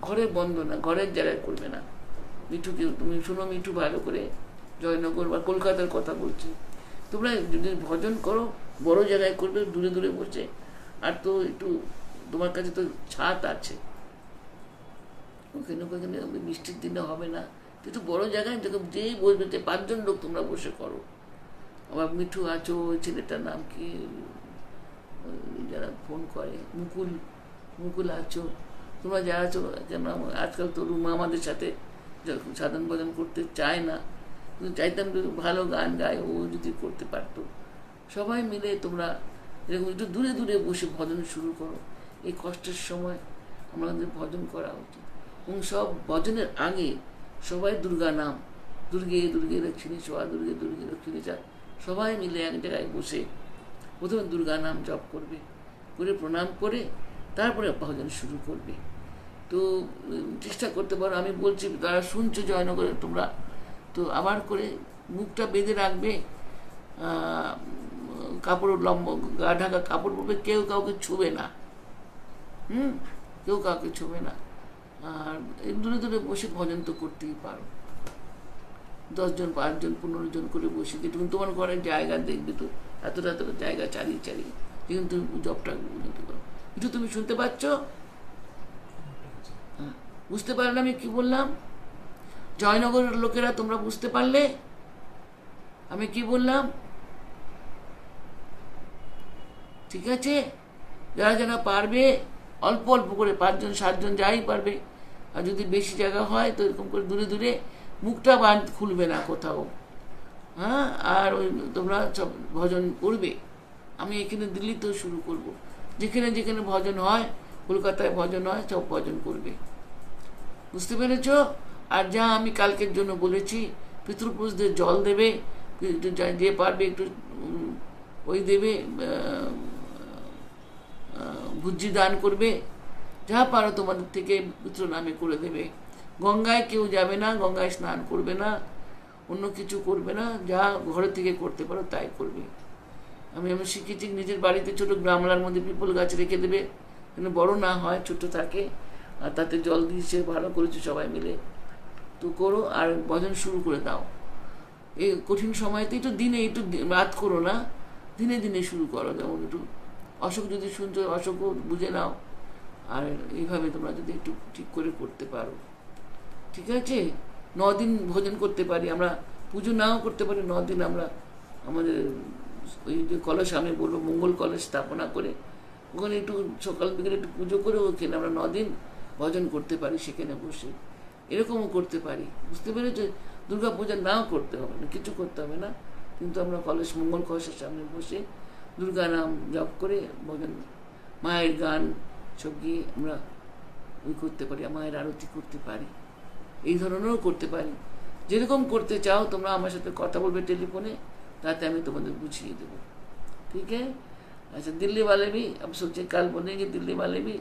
ঘরে বন্ধ না, ঘরের জায়গায় করবে না। মিঠুকে তুমি শুনো, মিঠু ভালো করে জয়নগর বা কলকাতার কথা বলছি। তোমরা যদি ভজন করো বড় জায়গায় করবে, দূরে দূরে বসে। আর তো একটু তোমার কাছে তো ছাদ আছে, ওখানে ওখানে বৃষ্টির দিনে হবে না, কিন্তু বড় জায়গায় যখন যেই বসবে, যে 5 জন লোক তোমরা বসে করো। আবার মিঠু আছো, ওই ছেলেটার নাম কি, যারা ফোন করে, মুকুল আছো, তোমরা যারা আছো। কেন আজকাল তো রুমা আমাদের সাথে সাধন ভজন করতে চায় না, কিন্তু চাইতাম ভালো গান গায়, ও যদি করতে পারতো। সবাই মিলে তোমরা এরকম একটু দূরে দূরে বসে ভজন শুরু করো। এই কষ্টের সময় আমাদের ভজন করা উচিত। এবং সব ভজনের আগে সবাই দুর্গা নাম, দুর্গে দুর্গে লক্ষ্মী সোয়া, দুর্গে দুর্গে লক্ষ্মী চা, সবাই মিলে এক জায়গায় বসে প্রথমে দুর্গা নাম জপ করবে, করে প্রণাম করে তারপরে ভজন শুরু করবে। তো চেষ্টা করতে পারো। আমি বলছি, তারা শুনছো জয়নগরে তোমরা, তো আবার করে মুখটা বেঁধে রাখবে, কাপড় লম্বা গা ঢাকা কাপড় পরবে, কেউ কাউকে ছুবে না, কেউ কাউকে ছুবে না। আর দূরে দূরে বসে ভজন তো করতেই পারো, 10 জন 5 জন 15 জন করে বসে, যেটুকু তোমার ঘরের জায়গা দেখবে, তো এতটা জায়গা চালিয়ে চালিয়ে যেখানে তুমি জবটা বুঝতে পারো। একটু তুমি শুনতে পাচ্ছ? হ্যাঁ, বুঝতে পারলে আমি কি বললাম? জয়নগরের লোকেরা তোমরা বুঝতে পারলে আমি কি বললাম? ঠিক আছে, যারা যারা পারবে অল্প অল্প করে 5 জন 7 জন যাই পারবে। আর যদি বেশি জায়গা হয় তো এরকম করে দূরে দূরে, মুখটা খুলবে না কোথাও। হ্যাঁ, আর ওই তোমরা সব ভজন করবে। আমি এখানে দিল্লিতেও শুরু করব, যেখানে যেখানে ভজন হয়, কলকাতায় ভজন হয়, সব ভজন করবে। বুঝতে পেরেছ? আর যা আমি কালকের জন্য বলেছি, পিতৃপুরুষদের জল দেবে, যে পারবে একটু ওই দেবে, ভুজি দান করবে, যা পারো তোমাদের থেকে পুত্র নামে করে দেবে। গঙ্গায় কেউ যাবে না, গঙ্গায় স্নান করবে না, অন্য কিছু করবে না, যা ঘরে থেকে করতে পারো তাই করবে। আমি শিখেছি নিজের বাড়িতে ছোট গামলার মধ্যে পিপল গাছ রেখে দেবে, যেন বড় না হয়, ছোট থাকে, আর তাতে জল দিয়েছে, ভালো করেছে সবাই মিলে। তো করো আর ভজন শুরু করে দাও। এই কঠিন সময়তে একটু দিনে, একটু রাত করো না, দিনে দিনে শুরু করো। যেমন একটু অশোক যদি শুনছো, অশোকও বুঝে নাও। আর এইভাবে তোমরা যদি একটু ঠিক করে করতে পারো, ঠিক আছে। 9 দিন ভোজন করতে পারি আমরা, পুজো নাও করতে পারি। 9 দিন আমরা আমাদের ওই যে কলস, আমি বলবো মঙ্গল কলস স্থাপনা করে ওখানে একটু সকাল বিকেলে একটু পুজো করে ওখানে আমরা 9 দিন ভজন করতে পারি সেখানে বসে। এরকমও করতে পারি, বুঝতে পেরেছো? দুর্গা পূজা নাও করতে হবে না, কিছু করতে হবে না, কিন্তু আমরা কলস, মঙ্গল কলসের সামনে বসে দুর্গা নাম জপ করে ভজন, মায়ের গান সব গিয়ে আমরা ওই করতে পারি, মায়ের আরতি করতে পারি। এই ধরনেরও করতে পারি। যেরকম করতে চাও তোমরা আমার সাথে কথা বলবে टेलीफोने, ताते हमें तुम्हें बुझिए देवो, ठीक है। अच्छा, दिल्ली वाले भी अब सोचे कल बोलेंगे, दिल्ली वाले भी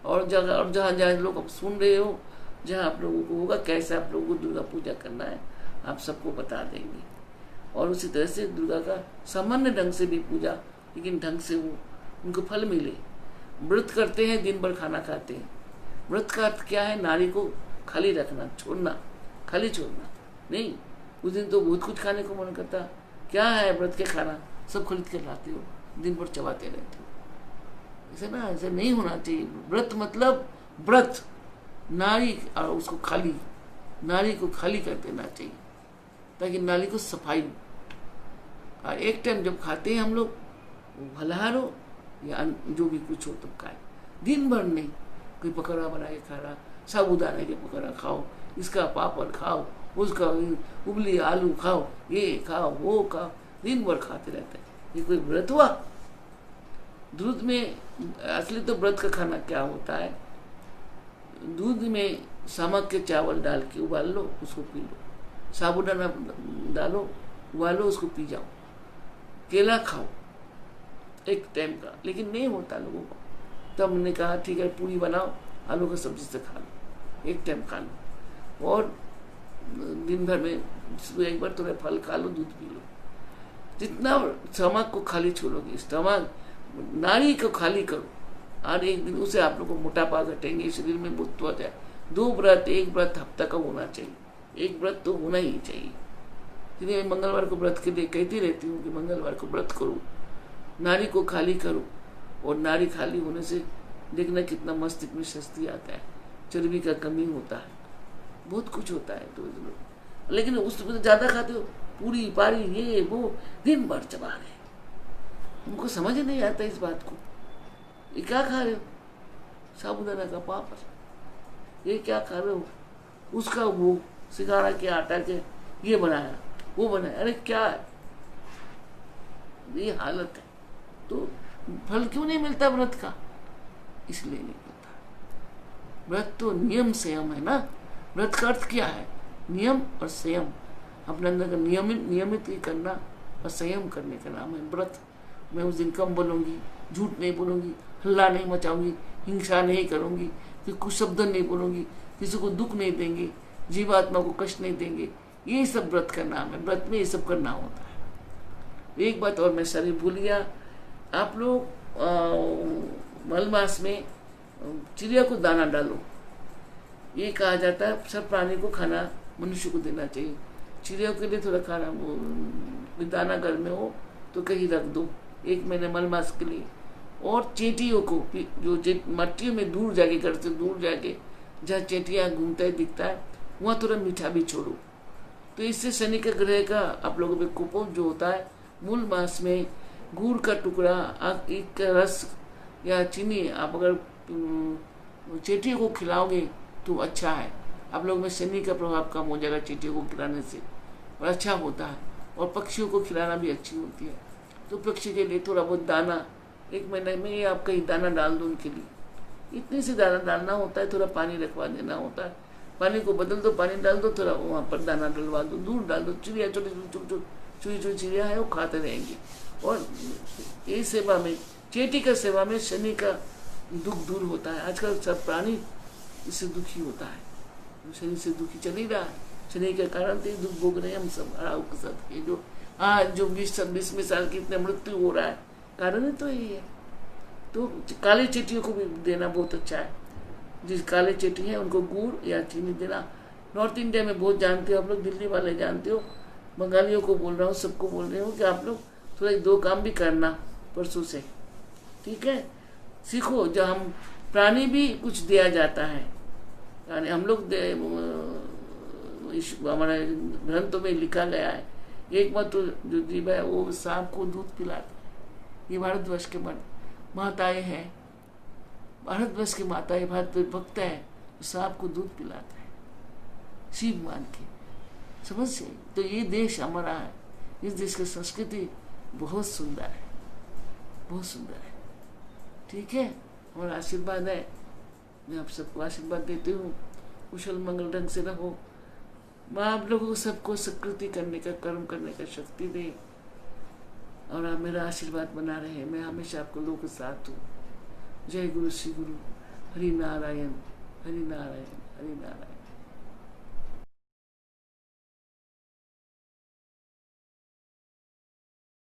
और जगह और जहाँ जहाँ लोग अब सुन रहे हो, जहाँ आप लोगों को होगा कैसे आप लोगों को दुर्गा पूजा करना है, आप सबको बता देंगे। और उसी तरह से दुर्गा का सामान्य ढंग से भी पूजा, लेकिन ढंग से वो उनको फल मिले। व्रत करते हैं, दिन भर खाना खाते हैं। व्रत का अर्थ क्या है? नारी को खाली रखना, छोड़ना, खाली छोड़ना नहीं। उस दिन तो बहुत कुछ खाने को मन करता, क्या है व्रत के खाना, सब खरीद कर लाते हो, दिन भर चबाते रहते हो। ऐसे ना, ऐसे नहीं होना चाहिए। व्रत मतलब व्रत, नारी और उसको खाली, नारी को खाली कर देना चाहिए, ताकि नारी को सफाई। और एक टाइम जब खाते हैं हम लोग, फलाहार हो या जो भी कुछ हो तो खाए, दिन भर नहीं। कोई पकौड़ा बना के खा रहा, साबुदाने के पकौड़ा खाओ, इसका पापड़ खाओ, उसका उबली आलू खाओ, ये खाओ वो खाओ, दिन भर खाते रहते हैं। ये कोई व्रत हुआ? दूध में असली तो व्रत का खाना क्या होता है? दूध में सामक के चावल डाल के उबाल लो, उसको पी लो, साबुदाना डालो, उबालो, उसको पी जाओ, केला खाओ एक टाइम का। लेकिन नहीं होता लोगों को, तब हमने कहा ठीक है पूरी बनाओ, आलू का सब्जी से खा लो, एक टाइम खा लो, और दिन भर में सुबह एक बार थोड़ा फल खा लो, दूध पी लो। जितना स्टमक को खाली छोड़ोगे, स्टमक नाड़ी को खाली करो, और एक दिन उसे आप लोग को मोटापा घटेंगे, शरीर में बुद्ध हो जाए। 2 व्रत, 1 व्रत हफ्ता का होना चाहिए, 1 व्रत तो होना ही चाहिए। इसलिए मैं मंगलवार को व्रत के लिए कहती रहती हूँ कि मंगलवार को व्रत करो, नारी को खाली करो। और नारी खाली होने से देखना कितना मस्तिष्क में शक्ति आता है, चर्बी का कमी होता है, बहुत कुछ होता है। तो लेकिन उससे ज्यादा खाते हो, पूरी पारी ये वो, दिन भर चबा रहे, उनको समझ नहीं आता इस बात को। ये क्या खा रहे हो? साबुदाना का पापड़, ये क्या खा रहे हो? उसका वो सिंघाड़ा के आटा के ये बनाया, वो बनाया, अरे क्या है? ये हालत है। तो फल क्यों नहीं मिलता व्रत का? इसलिए नहीं मिलता। व्रत तो नियम संयम है ना। व्रत का अर्थ क्या है? नियम और संयम, अपने अंदर का नियमित ही करना और संयम करने का नाम है व्रत। मैं उस दिन कम बोलूंगी, झूठ नहीं बोलूंगी, हल्ला नहीं मचाऊंगी, हिंसा नहीं करूंगी, फिर कुछ शब्द नहीं बोलूंगी, किसी को दुख नहीं देंगे, जीवात्मा को कष्ट नहीं देंगे। ये सब व्रत का नाम है। व्रत में ये सब करना होता है। एक बात और मैं सारी भूल गया, आप लोग मल मास में चिड़िया को दाना डालो। ये कहा जाता है सब प्राणी को खाना मनुष्य को देना चाहिए। चिड़िया के लिए थोड़ा खाना, वो दाना घर में हो तो कहीं रख दो 1 महीने मल मास के लिए। और चेटियों को जो मट्टियों में दूर जाके, घर से दूर जाके जहाँ चेटियाँ घूमता है दिखता है, वहाँ थोड़ा मीठा भी छोड़ो। तो इससे शनि के ग्रह का आप लोगों पे कुपोष जो होता है, मूल मास में गुड़ का टुकड़ा, ईख का रस या चीनी आप अगर चेटियों को खिलाओगे तो अच्छा है। आप लोग में शनि का प्रभाव कम हो जाएगा चींटियों को खिलाने से, और अच्छा होता है। और पक्षियों को खिलाना भी अच्छी होती है। तो पक्षी के लिए थोड़ा बहुत दाना 1 महीने में ये आप कहीं दाना डाल दो उनके लिए, इतने से दाना डालना होता है। थोड़ा पानी रखवा देना होता है, पानी को बदल दो, पानी डाल दो, थोड़ा वहाँ पर दाना डलवा दो, दूध डाल दो। चिड़िया छोटी छोटी चिड़िया है वो खाते रहेंगे। और ये सेवा में, चेटी का सेवा में शनि का दुख दूर होता है। आजकल सब प्राणी इससे दुखी होता है, शरीर से दुखी चल ही रहा है। शरीर के कारण तो दुख भोग रहे हैं हम सब अड़ाऊ के साथ। ये जो आज जो 20-26 साल की इतने मृत्यु हो रहा है, कारण तो यही है। तो काली चीटियों को भी देना बहुत अच्छा है। जिस काले चीटी है उनको गुड़ या चीनी देना। नॉर्थ इंडिया में बहुत जानते हो आप लोग, दिल्ली वाले जानते हो, बंगालियों को बोल रहा हूँ, सबको बोल रही हूँ कि आप लोग थोड़ा 2 काम भी करना परसों से, ठीक है। सीखो, जो हम प्राणी भी कुछ दिया जाता है, यानी हम लोग हमारे ग्रंथों में लिखा गया है। एक बार तो जो जीव है वो सांप को दूध पिलाता है। ये भारतवर्ष के माताएं हैं, भारतवर्ष की माताएं, भारत भक्त है, सांप को दूध पिलाता है शिव मान के, समझ से। तो ये देश हमारा है, इस देश की संस्कृति बहुत सुंदर है, बहुत सुंदर है, ठीक है। हमारा आशीर्वाद है, मैं आप सबको आशीर्वाद देती हूँ। कुशल मंगल ढंग से रहो, माँ आप लोगों को सबको सकृति करने का, कर्म करने का शक्ति दे, और आप मेरा आशीर्वाद बना रहे। मैं हमेशा आपको लोगों के साथ हूँ। जय गुरु श्री गुरु, हरि नारायण हरि नारायण हरि नारायण।